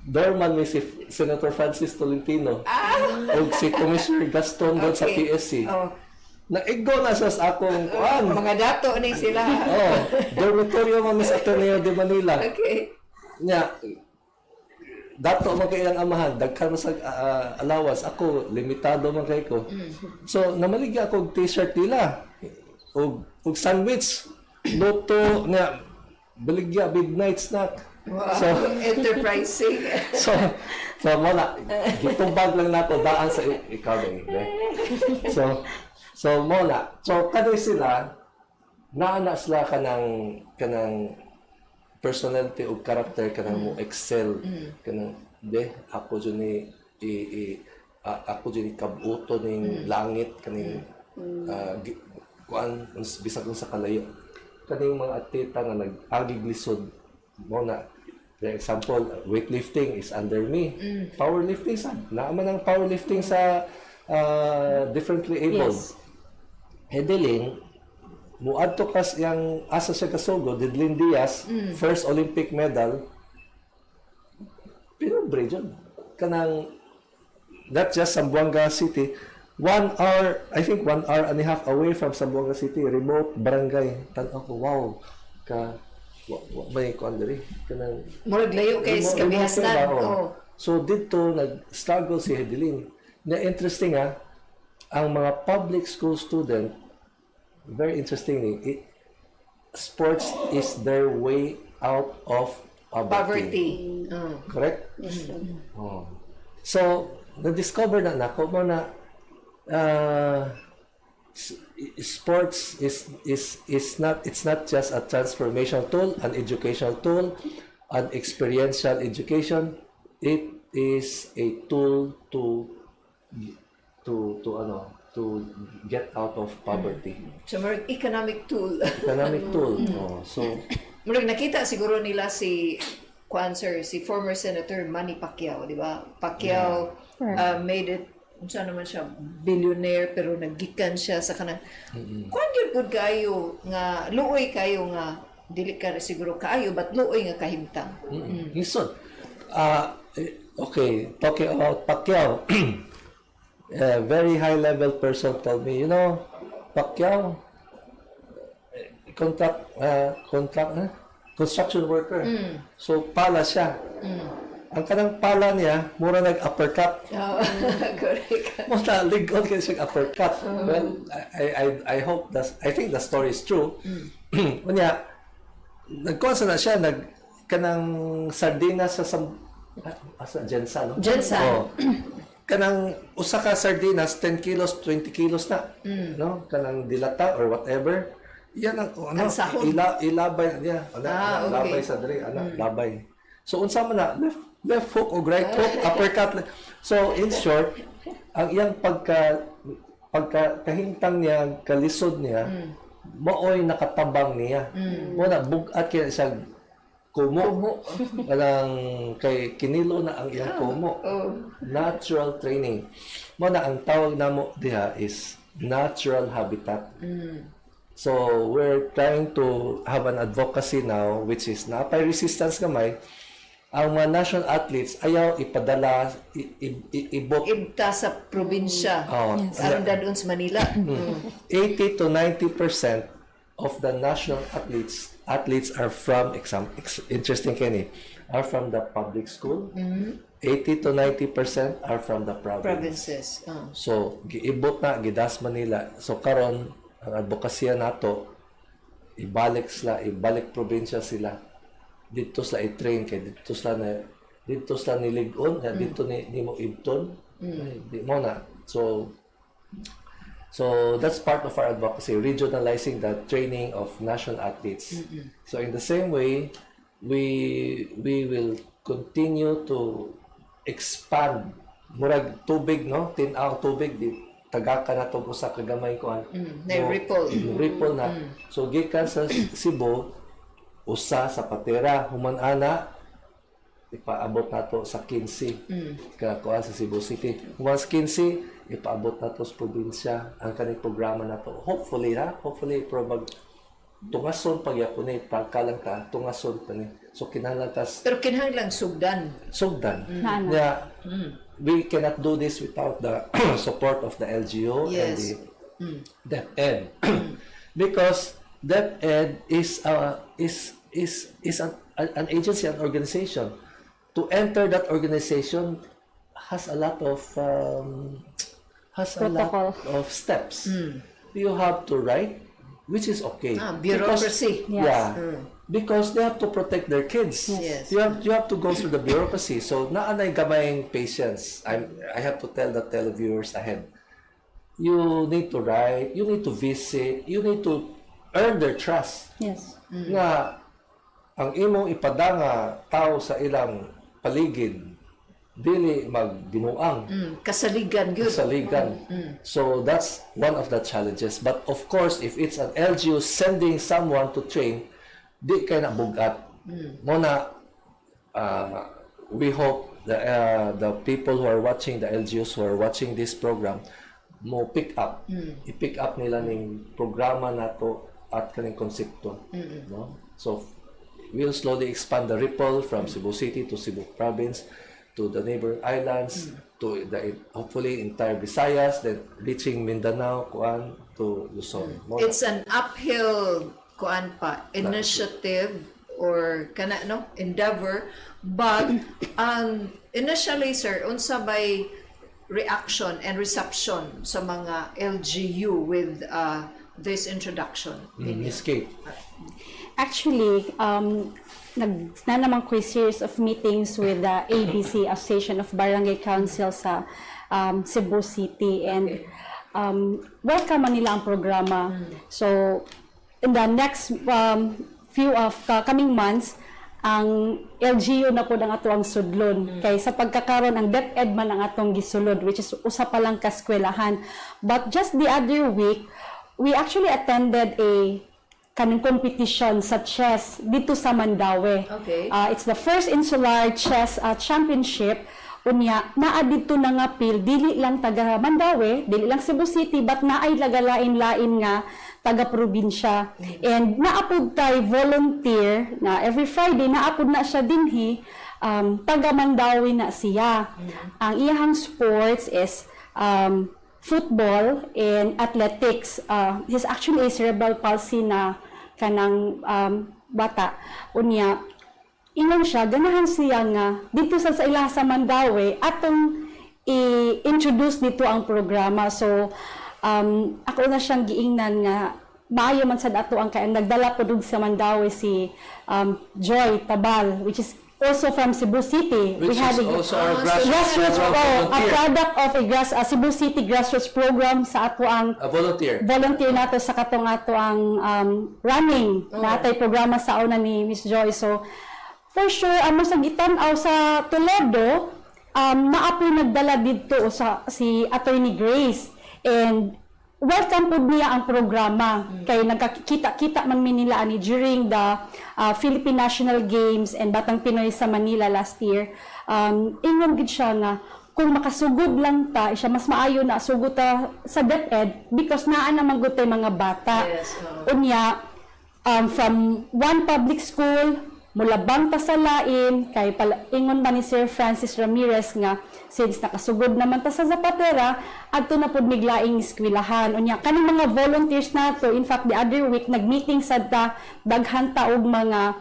Dorman mi si Senator Francis Tolentino o si Commissioner Gaston doon sa Okay. PSC. Oh, Naigo na sa akong kuan. mga dato ni sila. Oh, dormitorio man sa Ateneo de Manila. Okay. Nya dato man kay ilang amahan, daghan mo sa allowance, ako limitado man kay ko. So namaligya ako og t-shirt nila og sandwich, luto nga baligya midnight snack. Wow. So Enterprising. so wala gitumbag lang nato daan sa ikaw eh. So mola. So kadoy sila naana sila kanang personality o character kanang mo excel kanang ako jud ni ako jud ni kabuto ning langit kaning kuan bisag sa kalayo kaning mga atleta nga nag-agig lisod mo na. For example, weightlifting is under me. Powerlifting sa naaman ang powerlifting sa differently abled. Yes. Hedeling muadto kas yang asa siya kasugo Didlin Diaz first Olympic medal pero Brejon kanang not just Zamboanga City 1 hour I think 1 hour and a half away from Zamboanga City remote barangay tan ako wow ka may kuan diri kanang Murag layo kay remote kabihasnan. area, oh. Oh. So dito nag-struggle si Hedeling na interesting ang mga public school student very interestingly sports is their way out of poverty. Poverty. Correct? Oh. So na-discover na nako mo na sports is not it's not just a transformational tool, an educational tool, an experiential education. It is a tool to get out of poverty. So, murag economic tool. Economic tool. Oh, so Murag nakita siguro nila si si former Senator Manny Pacquiao, di ba? Pacquiao made it, unsa naman siya, billionaire, pero naggikan siya sa kanang, kuan yun po kayo, nga, luoy kayo nga, dili ka siguro kaayo, but luoy nga kahimtang. listen. Okay, talking about Pacquiao. A very high level person told me, you know, Pacquiao, construction worker. So pala siya. Ang kanang pala niya, mura nag-uppercut. Oh, correct. Mura ligon kayo siya uppercut. Well, I hope I think the story is true. Kunya, nagkuha na siya, kanang sardinas sa Jensa, no? Jensa. Oh. Kanang usa ka sardinas 10 kilos 20 kilos na no kanang dilata or whatever yan ang sahod. ilabay niya Okay. labay sa diri labay so unsa man na left hook o right hook uppercut so in short ang iyang pagkahintang niya kalisod niya maoy nakatabang niya mo na bugat kaya siya kumo. Kanang kay kinilo na ang iyang kumo. Natural training. Mo na ang tawag namo diha is natural habitat. So we're trying to have an advocacy now which is napay resistance gamay. Ang mga national athletes ayaw ipadala ibot Ibta sa probinsya. Aron dadun sa Manila. 80 to 90% of the national athletes are from interesting Kenny are from the public school. 80 to 90% are from the province. Provinces. So giibot na gidas Manila. So karon ang advokasya nato ibalik probinsya sila. Dito sila i-train kay dito sila nilig-on dito ni mo ibton. Di mo na. So that's part of our advocacy, regionalizing the training of national athletes. So in the same way, we will continue to expand. Murag tubig, no? Tinaw tubig di tagaka na to usa ka gamay ko ripple na. So gikan sa Cebu usa sa Patera human ana ipaabot nato sa 15 kuan sa Cebu City. Human sa 15 ipaabot nato sa probinsya ang kaning programa nato. Hopefully probag tungason pagyapon pagkalang ka tungason pa ni So kinahanglan Pero kinahanglan sugdan. sugdan. Nana. Nga, we cannot do this without the support of the LGU and Yes. the DepEd. Because DepEd is an agency, an organization. To enter that organization has a lot of Protocol. steps. You have to write, which is okay. Bureaucracy. Yes. Yeah. Because they have to protect their kids. Yes. You have to go through the bureaucracy. So naanay gamayng patience. I have to tell the televiewers ahead. You need to write, you need to visit, you need to earn their trust. Yes. Na ang imong ipadanga tao sa ilang paligid dili magbinuang Kasaligan gyud. saligan. So that's one of the challenges. But of course, if it's an LGU sending someone to train, di kay na bugat. Muna, we hope the people who are watching, the LGUs who are watching this program, mo pick up. I-pick up nila ning programa nato at kaning konsepto. No? So we'll slowly expand the ripple from Cebu City to Cebu Province, to the neighboring islands, to the hopefully entire Visayas, then reaching Mindanao, Kuan, to Luzon. It's an uphill initiative or endeavor, but initially sir, unsa bay reaction and reception sa mga LGU with this introduction? Miss Kate. Actually, na naman ko series of meetings with the ABC, Association of Barangay Council sa Cebu City, and welcome nila ang programa. So, in the next few of coming months, ang LGU na po ang atong sudlon. Kay sa pagkakaroon, ang DepEd man ang atong gisulod, which is usa pa lang kaskwelahan. But just the other week, we actually attended a kanang competition sa chess dito sa Mandaue. Okay. It's the first insular chess championship. Unya, naa dito na nga pil, dili lang taga Mandaue, dili lang Cebu City, but naay lagalain-lain nga taga-probinsya. And naapod tayo volunteer na every Friday, naapod na siya dinhi, taga Mandaue na siya. Ang iyang sports is football and athletics. He's actually a cerebral palsy na kanang bata. Unya, ingon siya, ganahan siya nga dito sa ila sa Mandaue atong i-introduce dito ang programa. So, ako na siyang giingnan nga maayo man sad ato ang nagdala po dun sa Mandaue si Joy Tabal, which is also from Cebu City. Which is also our Grassroots volunteer. a product of a Cebu City Grassroots program sa ato ang A volunteer. volunteer nato sa katong ato ang running natay programa sa una ni Miss Joy. So for sure amo sa gitan-aw sa Toledo, naapoy nagdala dito si Attorney Grace, and welcome po niya ang programa. Kay nagkakita-kita man nila ani during the Philippine National Games and Batang Pinoy sa Manila last year. Ingon gid siya nga kung makasugod lang ta, siya mas maayo na sugod ta sa DepEd because naa naman gud tay mga bata. Yes, Unya, from one public school mulabang ta sa lain, kay ingon ba ni Sir Francis Ramirez nga since nakasugod naman ta sa Zapatera, adto na pud miglaing eskwelahan. Unya kaning mga volunteers nato, in fact the other week nagmeeting sad ta, daghan ta og mga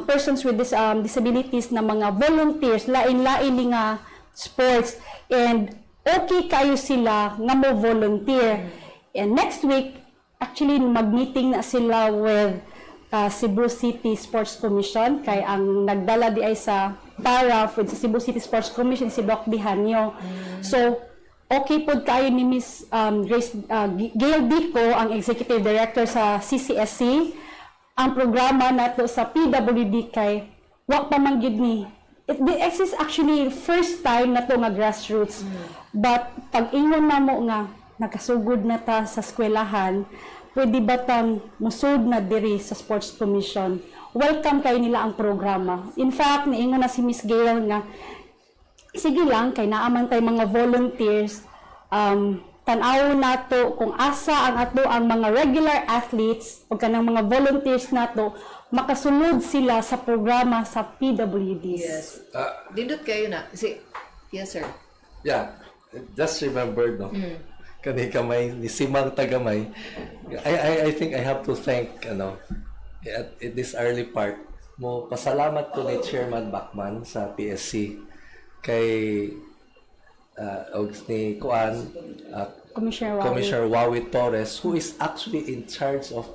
persons with disabilities na mga volunteers lain-lain nga sports, and okay kayo sila nga mo volunteer. And next week actually magmeeting na sila with Cebu City Sports Commission, kay ang nagdala di ay sa para with sa Cebu City Sports Commission si Doc Dihanyo. So okay pod kayo ni Miss Grace Gail Dico, ang Executive Director sa CCSC. Ang programa nato sa PWD kay wa pa man gid ni this is actually first time na to nga grassroots. But pag ingon na mo nga nakasugod na ta sa eskwelahan, pwede ba tang musud na diri sa Sports Commission? Welcome kayo nila ang programa. In fact, niingon na si Miss Gail nga, sige lang, kay naaman tayo mga volunteers, tanaw nato kung asa ang ato ang mga regular athletes o kanang mga volunteers nato, makasunod sila sa programa sa PWDs. Yes. Dindot kayo na. Yes, sir. Yeah, just remember, no? Kani kamay ni Simang Tagamay. I think I have to thank at this early part mo pasalamat ko ni Chairman Bachman sa PSC kay ni Kuan Commissioner Wawit Torres, who is actually in charge of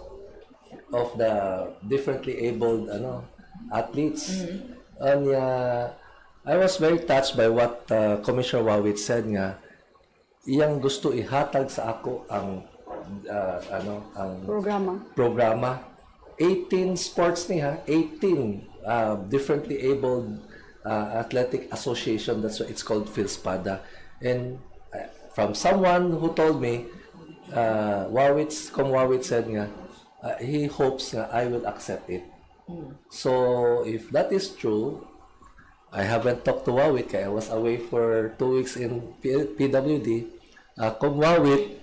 the differently abled athletes. And I was very touched by what Commissioner Wawit said nga iyang gusto ihatag sa ako ang programa 18 sports niya, 18 differently abled athletic association, that's what it's called, PhilSpada. And from someone who told me Wawit said nga he hopes nga I will accept it. So if that is true, I haven't talked to Wawit kaya I was away for 2 weeks in PWD. Kung Wawit,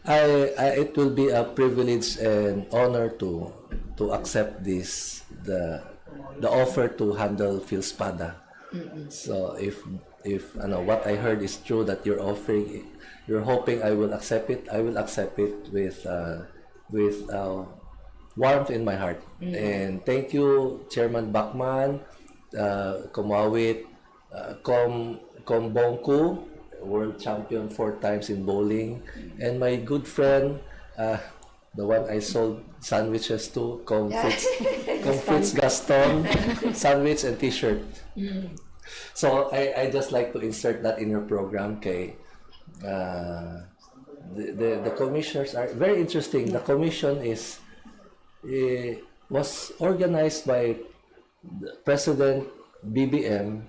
it will be a privilege and honor to accept the offer to handle PhilSpada. So if what I heard is true, that you're hoping I will accept it, I will accept it with warmth in my heart. And thank you, Chairman Bachman, Komawit, Bongku, world champion 4 times in bowling, and my good friend, the one I sold sandwiches to, Fritz Gaston, sandwich and t-shirt. So I just like to insert that in your program. Kay the commissioners are very interesting. The commission was organized by President BBM,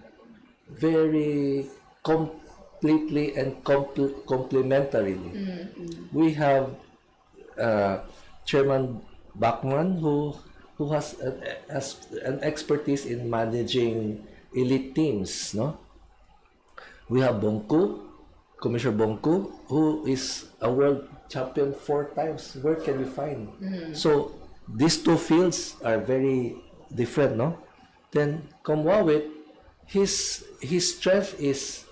very completely and complementarily. We have Chairman Bachman, who has an expertise in managing elite teams, no? We have Commissioner Bongku, who is a world champion 4 times. Where can we find? So these 2 fields are very different, no? Then Komwawit, his strength is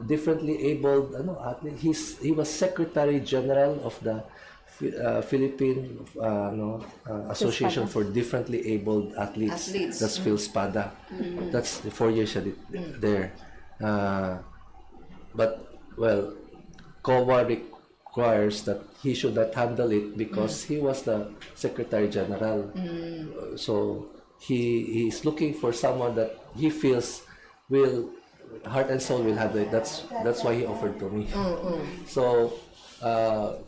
differently abled athlete. He was Secretary General of the Philippine Association for Differently Abled Athletes. That's PhilSpada. That's the 4 years I did there. But COA requires that he should not handle it because he was the Secretary General. So he is looking for someone that he feels will heart and soul will handle it. That's why he offered to me. So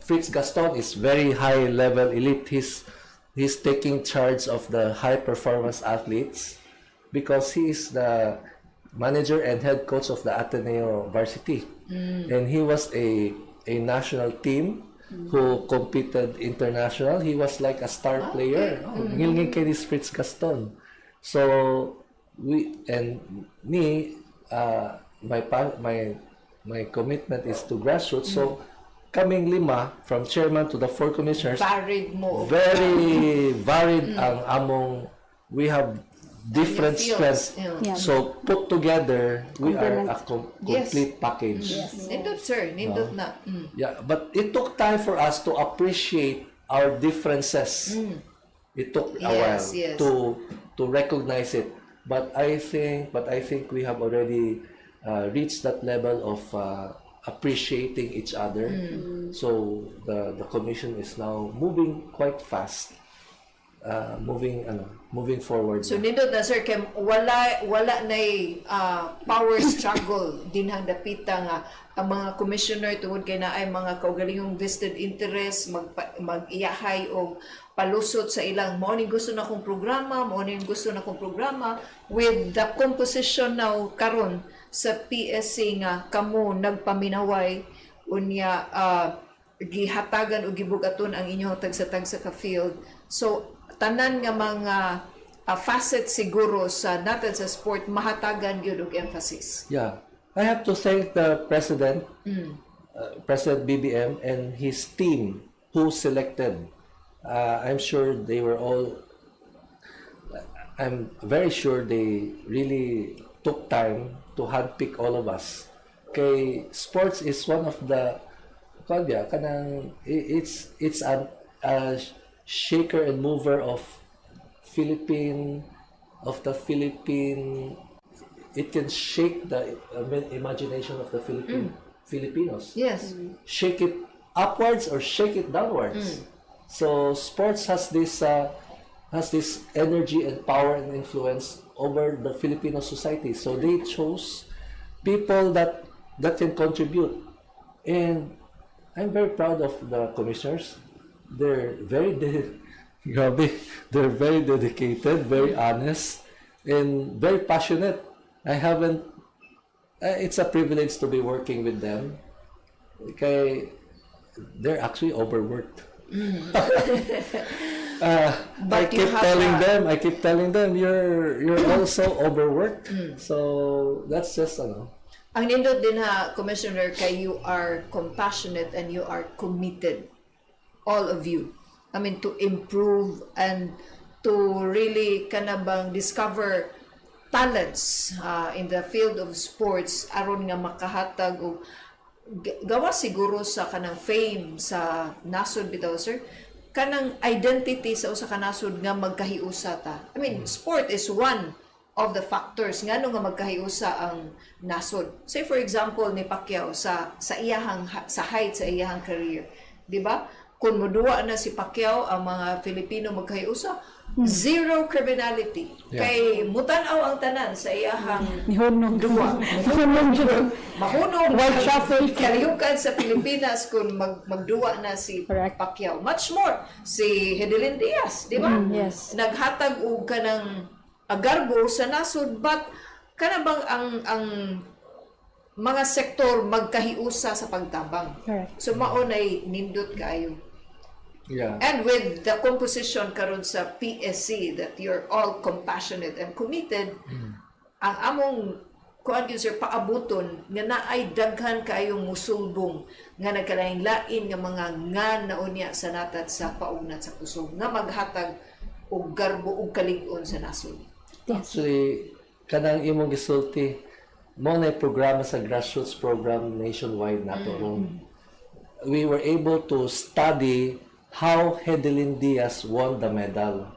Fritz Gaston is very high level elite. He's taking charge of the high performance athletes because he is the manager and head coach of the Ateneo Varsity, and he was a national team who competed international. He was like a star player. Ngilngil kay this Fritz Gaston. So my commitment is to Grassroots. So kaming 5 from chairman to the 4 commissioners. Varied mo. Very varied ang among. We have different strengths. So put together, we are a complete package. Nindot, sir. Nindot na. Yeah, but it took time for us to appreciate our differences. It took a while to recognize it. But I think we have already reached that level of appreciating each other. So the commission is now moving quite fast. Moving forward. So nindot na, sir, kay wala nay power struggle dinhang dapita nga ang mga commissioner tungod kay naay mga kaugalingong vested interest mag-iyahay og palusot sa ilang mo ni gusto na kong programa, with the composition now karon sa PSC nga kamo nagpaminaway unya gihatagan o gibugaton ang inyong tagsa-tagsa ka field. So tanan nga mga facet siguro sa natin sa sport mahatagan gyud og emphasis. Yeah, I have to thank the President BBM and his team who selected I'm sure they were all. I'm very sure they really took time to handpick all of us. Kay sports is one of the it's a shaker and mover of the Philippine. It can shake the imagination of the Filipinos. Yes. Shake it upwards or shake it downwards. So sports has this energy and power and influence over the Filipino society. So they chose people that can contribute. And I'm very proud of the commissioners. They're very they're very dedicated, very honest, and very passionate. It's a privilege to be working with them. Okay, they're actually overworked. I keep telling them, you're also overworked. So that's just Ang nindot din ha, Commissioner, kay you are compassionate and you are committed. All of you. I mean, to improve and to really kanabang discover talents in the field of sports aron nga makahatag og gawa siguro sa kanang fame sa nasod bitaw, sir, kanang identity sa usa ka nasod nga magkahiusa ta. I mean, sport is one of the factors ngano nga magkahiusa ang nasod. Say for example ni Pacquiao sa height sa iyahang career, di ba? Kung moduwa na si Pacquiao ang mga Filipino magkahiusa, zero criminality. Yeah. Kay mutanaw ang tanan sa iyahang Nihunong duwa. Mahunong White shuffle. kalyukan sa Pilipinas kung magduwa na si Correct. Pacquiao. Much more si Hedelin Diaz, di ba? Yes. Naghatag og kanang agarbo sa nasod, but kanabang ang mga sektor magkahiusa sa pagtabang. Correct. So maunay nindot kaayo. yeah. And with the composition karon sa PSC that you're all compassionate and committed, ang among kuan gyud sir paabuton nga naay daghan kayong musulbong nga nagkalain-lain nga mga ngan na unya sa natat sa paugnat sa kusog nga maghatag og garbo og kalig-on sa nasod. Actually, kanang imong gisulti, mo na programa sa Grassroots program nationwide nato. We were able to study how Hedelin Diaz won the medal.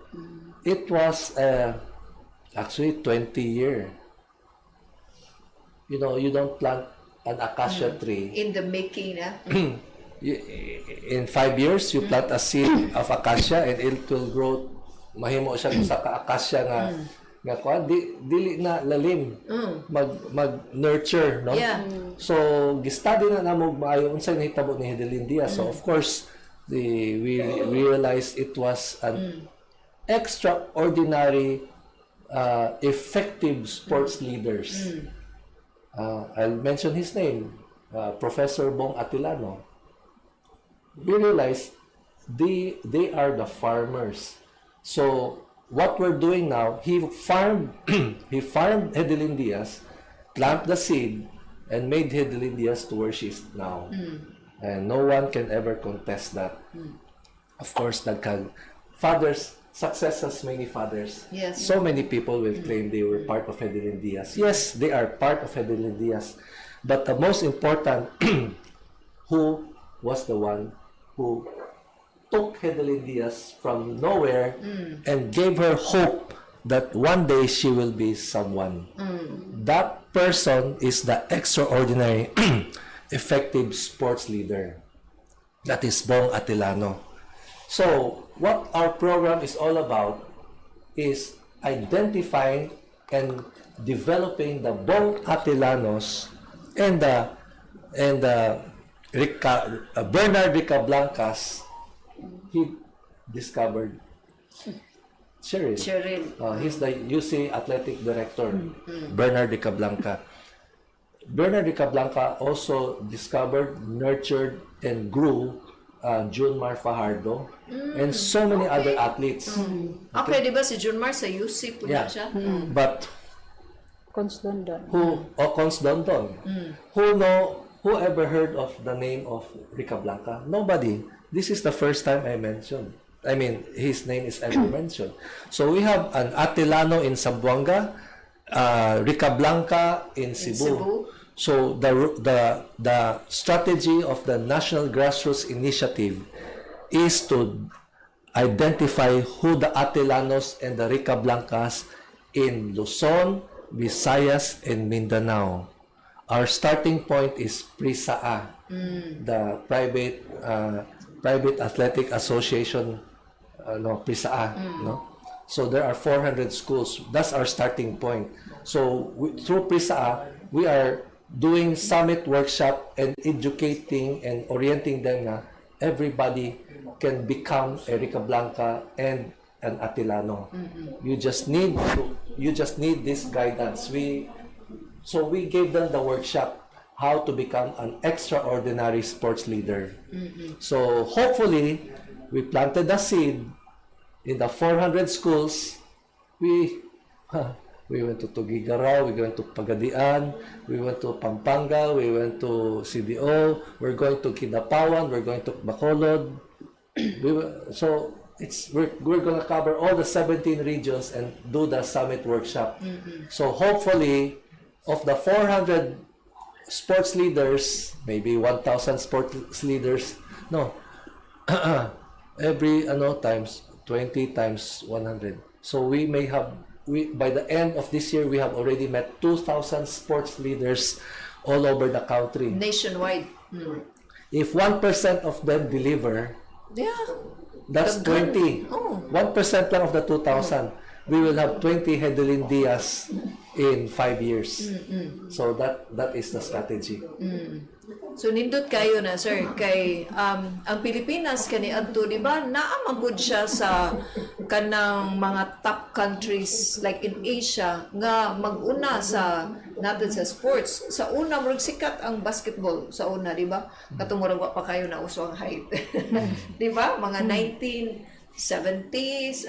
It was actually 20-year. You know, you don't plant an acacia tree. In the making, In 5 years, you plant a seed of acacia and it will grow. Mahimo siya sa ka-acacia nga kuan dili na lalim mag nurture, no? Yeah. So gi-study na namo maayo unsay nahitabo ni Hedelin Diaz. So of course we realized it was an extraordinary effective sports leaders. I'll mention his name, Professor Bong Atilano. We realized they are the farmers. So what we're doing now, he farmed Hedelin Diaz, plant the seed, and made Hedelin Diaz to where she is now. And no one can ever contest that. Of course, fathers, success has many fathers. Yes. So many people will claim they were part of Hedelin Diaz. Yes, they are part of Hedelin Diaz. But the most important, who was the one who took Hedelin Diaz from nowhere and gave her hope that one day she will be someone. That person is the extraordinary effective sports leader. That is Bong Atilano. So, what our program is all about is identifying and developing the Bong Atilanos and Bernard Ricablancas. He discovered Cheryl. He's the UC athletic director, Bernard Ricablanca. Bernard Ricablanca also discovered, nurtured, and grew Junmar Fajardo and so many other athletes. Okay, di ba si Junmar sa UC po na siya? But Cons London. Cons London. Who ever heard of the name of Ricablanca? Nobody. This is the first time I mentioned. I mean, his name is ever mentioned. So we have an Atilano in Zamboanga, Rica Blanca in Cebu. So the strategy of the National Grassroots Initiative is to identify who the Atilanos and the Rica Blancas in Luzon, Visayas, and Mindanao. Our starting point is PRISA, the private athletic association, PRISA, no? So there are 400 schools. That's our starting point. So through PRISA, we are doing summit workshop and educating and orienting them na everybody can become a Rica Blanca and an Atilano. You just need this guidance. So we gave them the workshop how to become an extraordinary sports leader. So hopefully we planted a seed in the 400 schools. We went to Tugigaraw, we went to Pagadian, we went to Pampanga, we went to CDO, we're going to Kidapawan, we're going to Bacolod. We're going to cover all the 17 regions and do the summit workshop. So hopefully, of the 400 sports leaders, maybe 1,000 sports leaders, every times 20 times 100. So we may have, by the end of this year, we have already met 2,000 sports leaders all over the country. Nationwide. If 1% of them deliver, that's 20. 1% lang of the 2,000. We will have 20 Hedelin Diaz in 5 years. So that is the strategy. So nindot kayo na sir kay ang Pilipinas kani adto di ba naamangkod siya sa kanang mga top countries like in Asia nga maguna sa natin sa sports. Sa una murag sikat ang basketball sa una di ba? Katong murag wa pa kayo na uso ang height. Di ba? Mga 1970s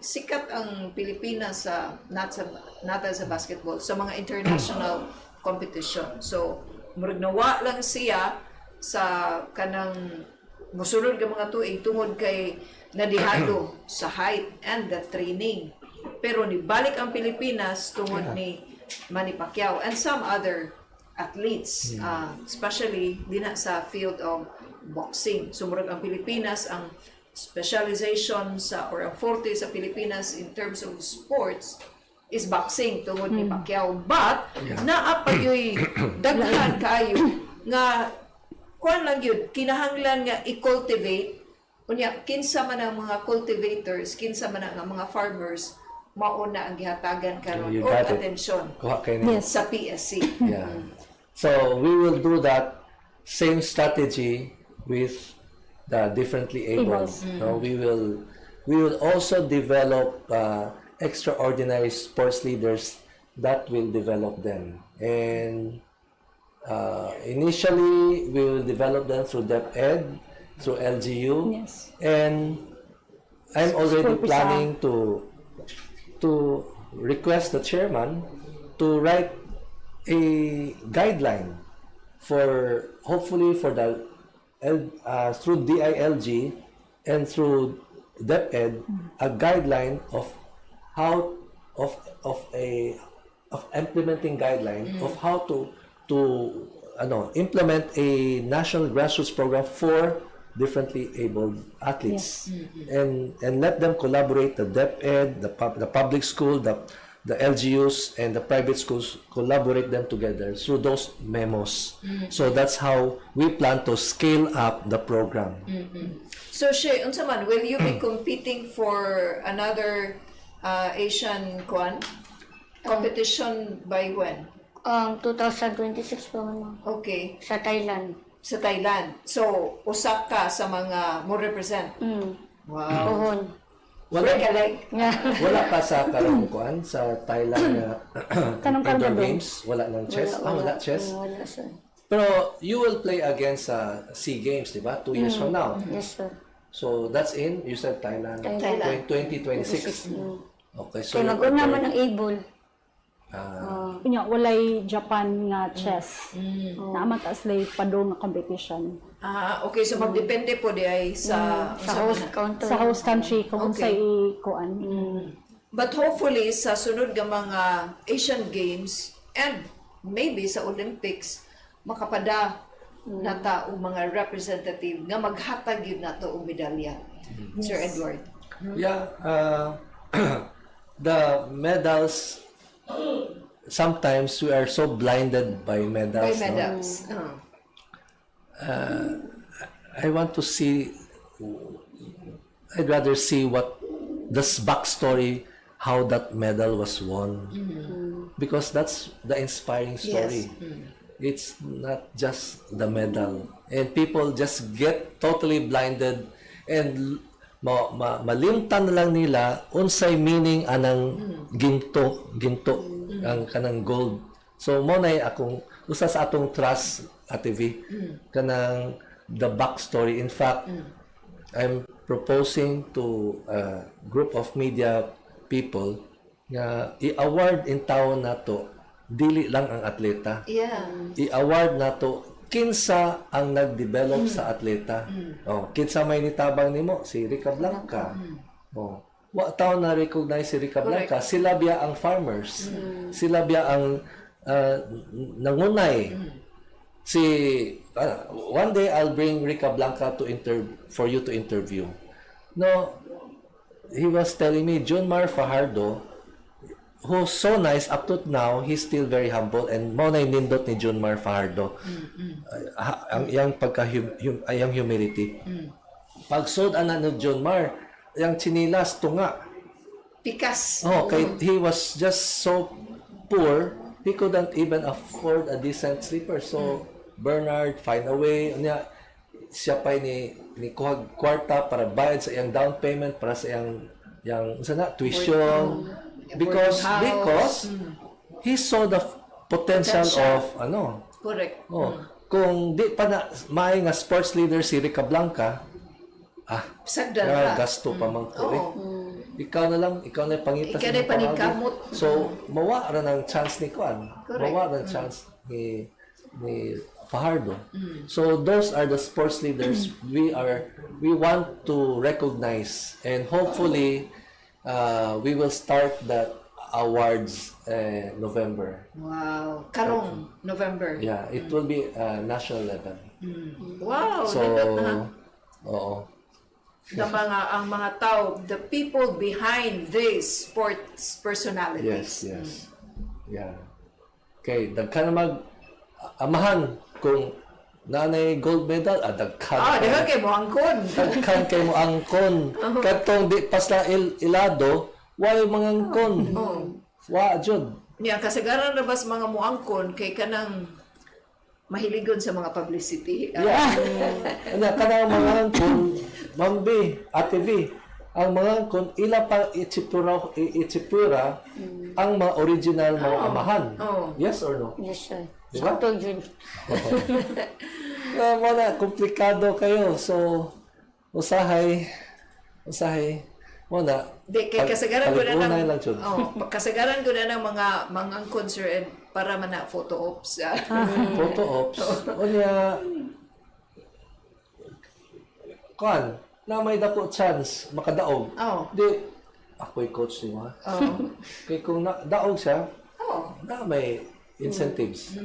sikat ang Pilipinas sa natin sa basketball sa mga international competition. So murag nawa lang siya sa kanang musulod ka mga tuig tungod kay nadihado sa height and the training. Pero nibalik ang Pilipinas tungod ni Manny Pacquiao and some other athletes, especially dina sa field of boxing. So murag ang Pilipinas ang specialization or ang forte sa Pilipinas in terms of sports is boxing tungod ni Pacquiao. But naa pa yoy daghan kayo nga kuan lang yun kinahanglan nga i-cultivate unya kinsa man ang mga cultivators, kinsa man ang mga farmers mauna ang gihatagan karon og atensyon sa PSC. So we will do that same strategy with the differently abled. We will also develop extraordinary sports leaders that will develop them. And initially, we will develop them through DepEd, through LGU. Yes. And I'm already planning to request the chairman to write a guideline for, hopefully for the, through DILG and through DepEd, a guideline of how of implementing guideline of how to implement a national grassroots program for differently abled athletes. And let them collaborate, the DepEd, the public school, the LGUs and the private schools collaborate them together through those memos. So that's how we plan to scale up the program. So Shay, unsa man, will you be competing for another Asian competition by when? 2026 pa man. Okay. Sa Thailand. Sa Thailand. So, usa ka sa mga mo represent. Wow. Pohon. Wala ka sa karangkuan sa Thailand indoor games? Wala ng chess? Wala chess? Wala, sir. Pero you will play against SEA Games, di ba? 2 years from now. Yes, sir. So that's in, you said Thailand. 2026. Okay, so Kaya mag-una man ang able. Unya walay Japan nga chess. Naaman ta slay padong nga competition. Okay, so magdepende po di ay sa Host country. Sa host country kung Okay. unsay kuan. But hopefully sa sunod nga mga Asian Games and maybe sa Olympics makapada nata og mga representative nga maghatag gyud nato og medalya. Sir Edward. Yeah, the medals, sometimes we are so blinded by medals. By no? medals. I want to see, I'd rather see what this backstory, how that medal was won. Because that's the inspiring story. It's not just the medal. And people just get totally blinded and malimtan na lang nila unsay meaning anang ginto ang kanang gold. So mo na akong usa sa atong trust at TV kanang the backstory. In fact, I'm proposing to a group of media people nga i-award in taon nato dili lang ang atleta. Yeah. I-award nato kinsa ang nag-develop sa atleta. Kinsa may nitabang nimo si Rica Blanca. Wa taon na recognize si Rica Blanca, sila biya ang farmers. Sila biya ang nangunay. One day I'll bring Rica Blanca for you to interview. No, he was telling me Junmar Fajardo, who's so nice up to now, he's still very humble, and mo na nindot ni Junmar Fajardo ang iyang iyang humility. Pagsud ana ni Junmar, yang chinilas tunga. Pikas. He was just so poor, he couldn't even afford a decent slipper. So Bernard find a way niya, siya pa ni kuhag kwarta para bayad sa iyang down payment para sa iyang tuition. Because he saw the potential of Correct. Kung di pa na may nga sports leader si Rica Blanca, Sagdan ra. gasto pa man ko ikaw na pangitas Ikaw na paningkamot. so mawa ra ng chance ni Kuan, mawa ra ng chance ni Fajardo. So those are the sports leaders we want to recognize, and hopefully we will start that awards November. Wow. Karong November. Yeah, it will be national level. Wow. So, nindot na. oo. Ang mga tao, the people behind these sports personalities. Yes. Yeah. Okay, dagkan na amahan kung nanay gold medal, dagkan. Daghan kay mo angkon. Dagkan kay mo angkon. Katong di pasla ilado, why mangangkon? Wa jud. Niya kasagaran ra bas mga muangkon kay kanang mahiligon sa mga publicity. Yeah. Kanang mga angkon, Mambi, Ate V, ang mga angkon ila pa itsipura ang mga original mga amahan. Yes or no? Yes, sir. Diba? Sakto, Jun. Wala, komplikado kayo. So, usahay, muna. Di, kay kasagaran ko na Unay lang, Jun. kasagaran ko na ng mga concert para man na photo ops. Photo ops. Unya, kuan, na may dako chance, makadaog. Di, ako'y coach niyo, ha? Kaya kung daog siya, na may incentives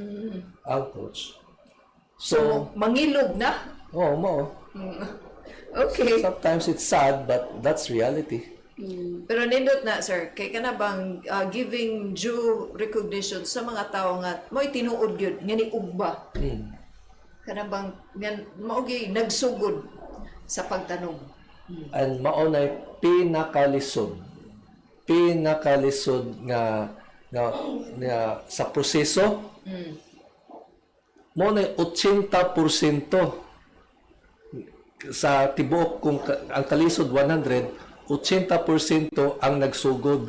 ang coach. So, mangilog na. Mo. Okay. Sometimes it's sad, but that's reality. Pero nindot na, sir, kay ka na bang giving due recognition sa mga tao nga mo'y tinuod yun, nga ni ugba. Ka na bang maugay nagsugod sa pagtanong. And maunay pinakalisod nga sa proseso mo na 80% sa tibuok kung ang kalisod 100, 80% ang nagsugod.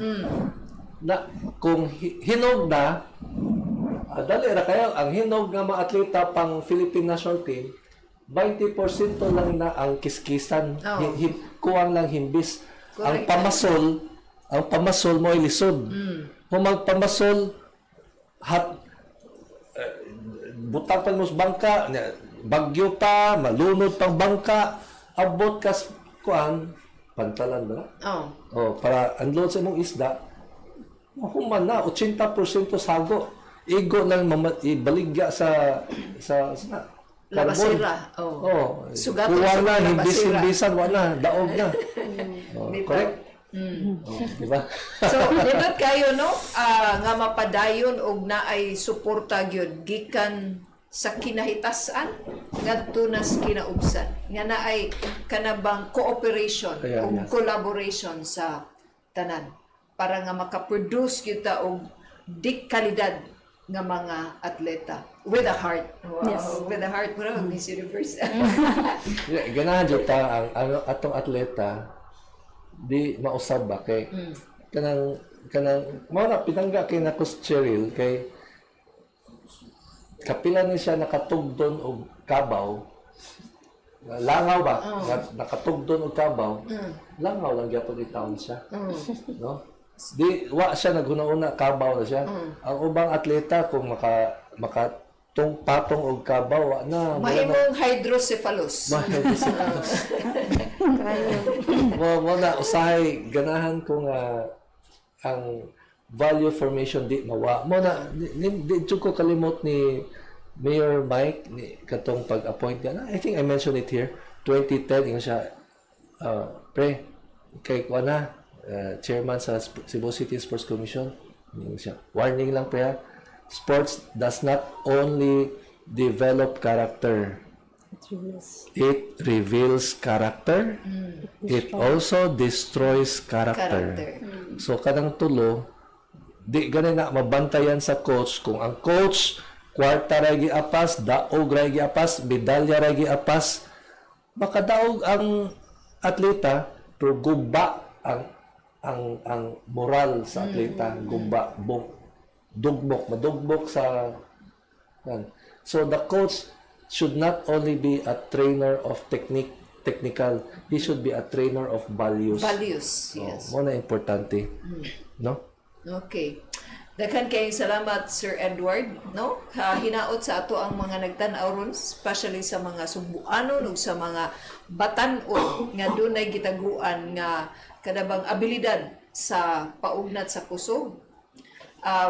Na kung hinog na dali ra kayo ang hinog nga mga atleta pang Philippine national team, 20% lang na ang kiskisan. Kuwang lang himbis. Ang pamasol mo ay lisod. Kung magpamasol, butang pa mo sa bangka, bagyo pa, malunod pang bangka, abot kas kuan, pantalan ba? Para unload sa imong isda, mahuman na, 80% sago. Igo lang ibaligya sa labasira. Sugat kuha na, hibis-hibisan, wala, daog na. Correct? Diba? So, nindot kayo, no? Nga mapadayon og naay suporta gyud gikan sa kinahitasan ngadto nas kinaubsan. Nga naay kanabang cooperation o collaboration sa tanan para nga makaproduce kita og dik kalidad nga mga atleta with a heart. Wow. Yes. With a heart mo Miss Universe. Ganahan jud ta ang atong atleta di mausab ba kay kanang mao na pinangga kay nako si Cheryl kay kapila ni siya nakatugdon og kabaw langaw ba nakatugdon og kabaw langaw lang gyapon itawon siya no di wa siya naghuna-una kabaw na siya ang ubang atleta kung makatong patong og kabaw wa na mahimong hydrocephalus. mo na usahay ganahan ko nga ang value formation di mawa mo na di jud ko kalimot ni Mayor Mike ni katong pag-appoint niya. I think I mentioned it here 2010 yung siya pre kay ko na chairman sa Cebu City Sports Commission yung siya warning lang pre sports does not only develop character. It reveals character. It also destroys character. So kadang tulo di gani na mabantayan sa coach kung ang coach kwarta ra giapas, daog ra giapas, medalya ra giapas, makadaog ang atleta pero guba ang moral sa atleta, guba madugbok sa so the coach should not only be a trainer of technical, he should be a trainer of values. Yes. Mo na importante. No? Okay. Daghan kayong salamat Sir Edward, no? Hinaot sa ato ang mga nagtan-aw ron, especially sa mga Subuanon ug sa mga batan-on nga dunay gitaguan nga kadabang abilidad sa paugnat sa kusog.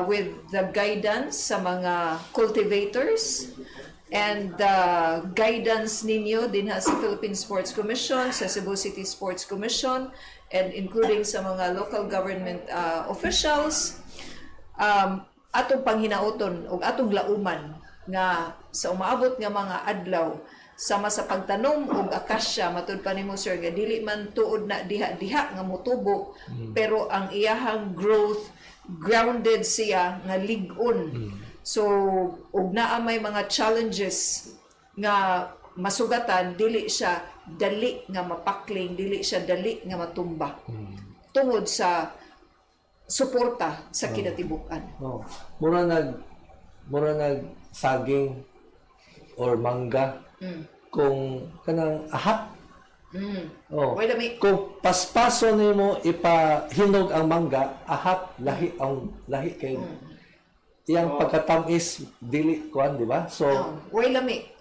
With the guidance sa mga cultivators and the guidance ninyo din sa Philippine Sports Commission, sa Cebu City Sports Commission, and including sa mga local government officials, atong panghinauton o atong lauman nga sa umaabot nga mga adlaw sama sa pagtanom og akasya matud pa nimo sir nga dili man tuod na diha nga motubo pero ang iyahang growth grounded siya nga lig-on. So ug naa may mga challenges nga masugatan, dili siya dali nga mapakling, dili siya dali nga matumba. Tungod sa suporta sa kinatibukan. Mura nag saging or mangga kung kanang ahat. Wait a minute. Kung paspaso nimo ipahinog ang mangga, ahat lahi kay iyang pagkatamis dili kuan, di ba? So wait a minute.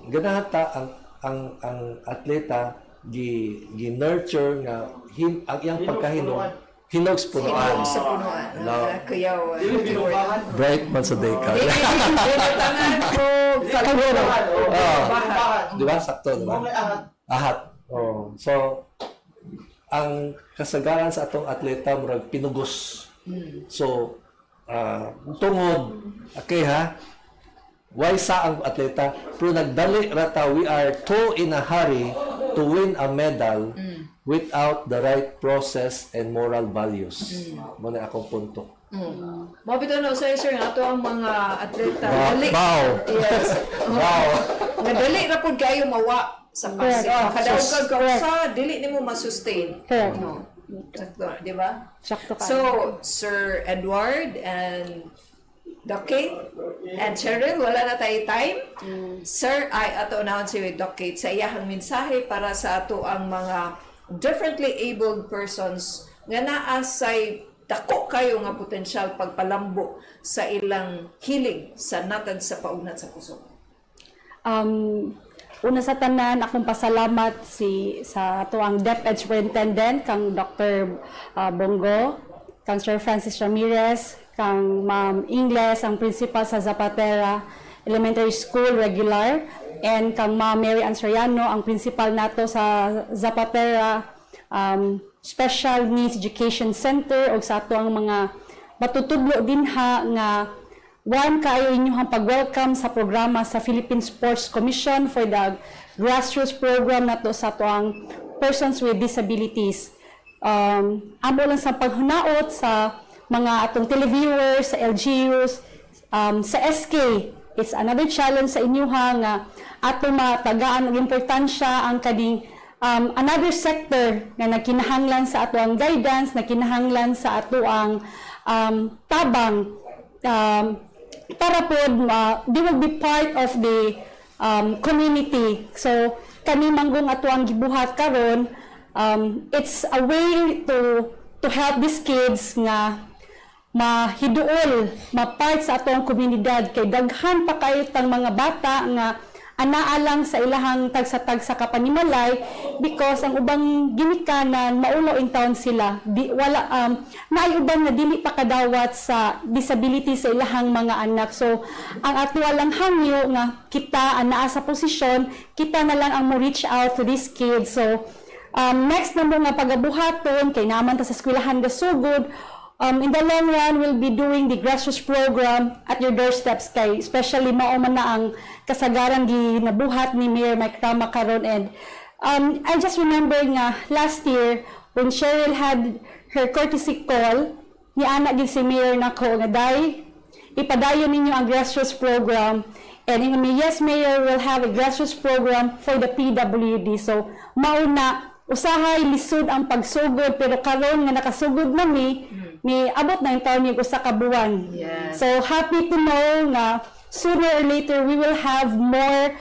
Ganahata ang atleta gi-nurture nga ang iyang pagkahinog hinog sa punuan. Hinog sa punuan. Kuyaw. Bright man sa day ka. Tangan ko kaloro. Di ba? Sakto, di ba? Ahat. So, ang kasagaran sa atong atleta murag pinugos. So, tungod, okay ha? Why sa ang atleta? Pero nagdali rata, we are too in a hurry to win a medal without the right process and moral values. Muna akong punto. Mabito na usay sir nga ato ang mga atleta. Dali. Yes. Nga dali ra pud kayo mawa sa pasig. Kadaog ka sa dili nimo ma-sustain. No. Sakto, di ba? So, Sir Edward and Doc Kate and Cheryl, wala na tayo time. Sir, ay ato naon si Doc Kate sa iyahang mensahe para sa ato ang mga differently abled persons nga naa say dako kayo nga potensyal pagpalambo sa ilang hiling sa natad sa paugnat sa kusog? Una sa tanan, akong pasalamat sa tuang DepEd Superintendent, kang Dr. Bongo, kang Sir Francis Ramirez, kang Ma'am Ingles, ang principal sa Zapatera Elementary School regular, and kang Ma'am Mary Ansariano, ang principal nato sa Zapatera Special Needs Education Center, o sa ato ang mga matutudlo din nga one kayo inyong pag-welcome sa programa sa Philippine Sports Commission for the Grassroots program nato sa ato ang persons with disabilities. Amo lang sa paghunaot sa mga atong televiewers, sa LGUs, sa SK. It's another challenge sa inyo nga ato matagaan og importansya ang kading another sector nga nagkinahanglan sa ato ang guidance, nagkinahanglan sa ato ang tabang para po they will be part of the community. So kani manggong ato ang gibuhat karon, it's a way to help these kids nga mahiduol, mapart sa atong komunidad, kay daghan pa kayo tang mga bata nga anaalang sa ilahang tagsa-tagsa kapanimalay because ang ubang ginikanan maulaw in town sila. Naay ubang na dili pa kadawat sa disability sa ilahang mga anak. So ang ato lang hangyo nga kita anaa sa posisyon, kita na lang ang mo reach out to these kids. So next na mo nga pagabuhaton kay naman ta sa eskwelahan gasugod. In the long run, we'll be doing the Grassroots program at your doorsteps kay especially mauman na ang kasagaran ginabuhat ni Mayor Mike Tama karon. And I just remember nga last year when Cheryl had her courtesy call, ni anak gid si Mayor nako nga day ipadayon ninyo ang Grassroots program. And yes, Mayor will have a Grassroots program for the PWD. So mauna usahay lisod ang pagsugod pero karon nga nakasugod na ni abot na yung taon niya usa ka buwan. Yeah. So happy to know nga sooner or later we will have more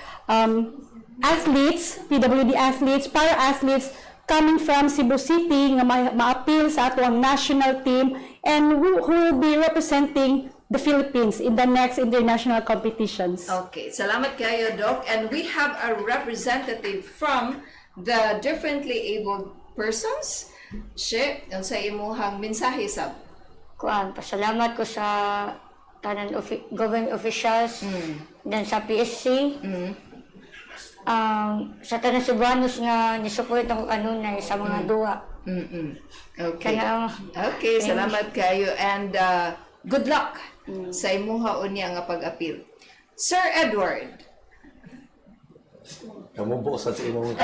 athletes, PWD athletes, para athletes coming from Cebu City nga ma-appeal sa ato ang national team and who will be representing the Philippines in the next international competitions. Okay, salamat kayo, Doc. And we have a representative from the differently abled persons. She, ang sa imuhang mensahe sab. Pasalamat ko sa tanan government officials, dan sa PSC, sa tanan Cebuanos nga ni-support ang kanunay sa mga duwa. Okay. Kaya, okay, salamat kayo and good luck sa imuha unya nga pag-appeal. Sir Edward. Kamu buosan sa imong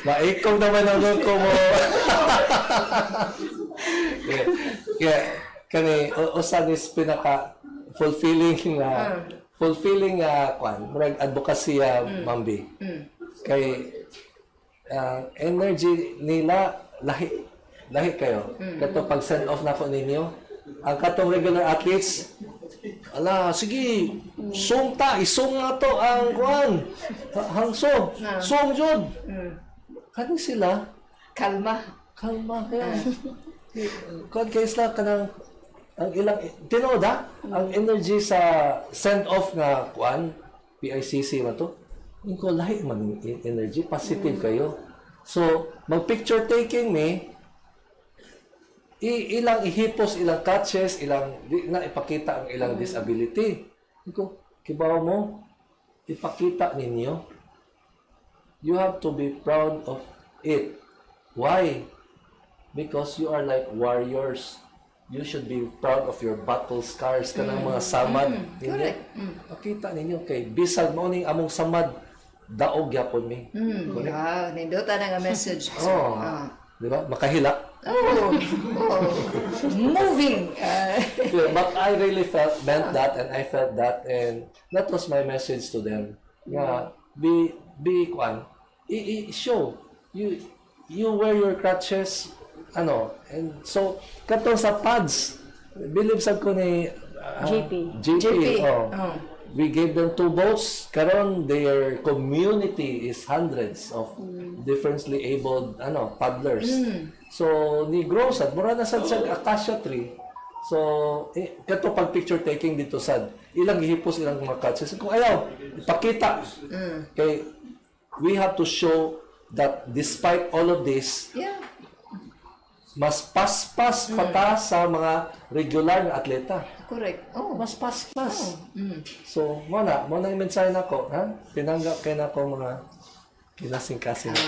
maikaw naman ang ko mo. Kani usan is pinaka fulfilling kwan murag advokasya Mambi. Kay energy nila lahi kayo. Kato pag send off na ko ninyo, ang katong regular athletes sige, isong nga to ang kuan. Hangso, song jud. Kani sila kalma kaya. Kuan kay sila kanang ang ilang tinoda ang energy sa send off nga kuan PICC man to. Ingko lahi man energy, positive kayo. So, mag picture taking ilang ihipos, ilang catches, di na ipakita ang ilang disability. Iko, kibaw mo, ipakita ninyo. You have to be proud of it. Why? Because you are like warriors. You should be proud of your battle scars kanang mga samad ninyo. Pakita ninyo kay bisag mo ning among samad daog yapon mi. Wow, nindota na nga message. Di ba? Makahilak. Moving. But I really meant that and I felt that and that was my message to them. Be kwan. Show. You wear your crutches and so katong sa pads believe sad ko ni JP. JP. we gave them 2 boats. Karon their community is hundreds of differently abled paddlers. So ni grow sad mura na sad sa acacia tree. So kato pag picture taking dito sad ilang gihipos ilang mga catches kung ayaw ipakita. Okay, we have to show that despite all of this, mas paspas pa ta sa mga regular na atleta. Correct. Oh. Mas paspas. So, mo na yung mensahe nako, ha? Tinanggap kay nako mga kinasing-kasing na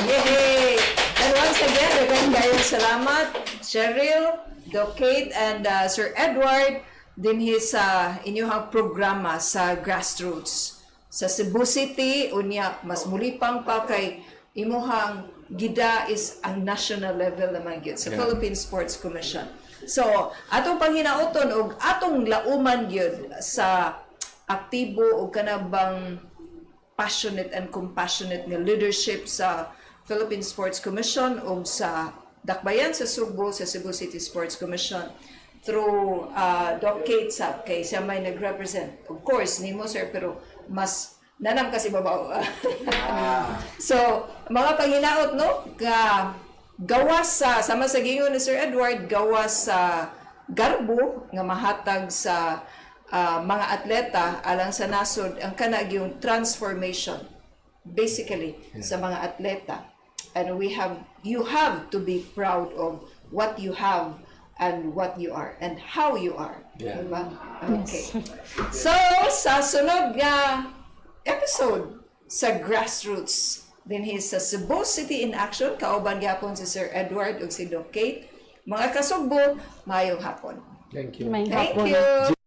Yay! And once again, daghang salamat, Cheryl, Doc Kate, and Sir Edward, din sa inyong programa sa Grassroots. Sa Cebu City, unya, mas mulipang pa kay imuhang gida is ang national level naman gyud sa Philippine Sports Commission. So, atong panghinauton og atong lauman gyud sa aktibo og kanabang passionate and compassionate nga leadership sa Philippine Sports Commission og sa dakbayan sa Cebu, sa Cebu City Sports Commission through Doc Kate Sab, kay siya may nag-represent. Of course, nimo sir, pero mas nanam kasi babaw. So, mga panghinaot, no? Gawas sama sa gingon ni Sir Edward, gawas sa garbo nga mahatag sa mga atleta alang sa nasod ang kanag yung transformation basically sa mga atleta. And you have to be proud of what you have and what you are and how you are. Diba? Okay. So, sa sunod nga episode sa Grassroots din sa Cebu City in Action, kauban gyapon si Sir Edward ug si Doc Kate. Mga kasugbo, mayong hapon. Thank you. May Thank hapon. you.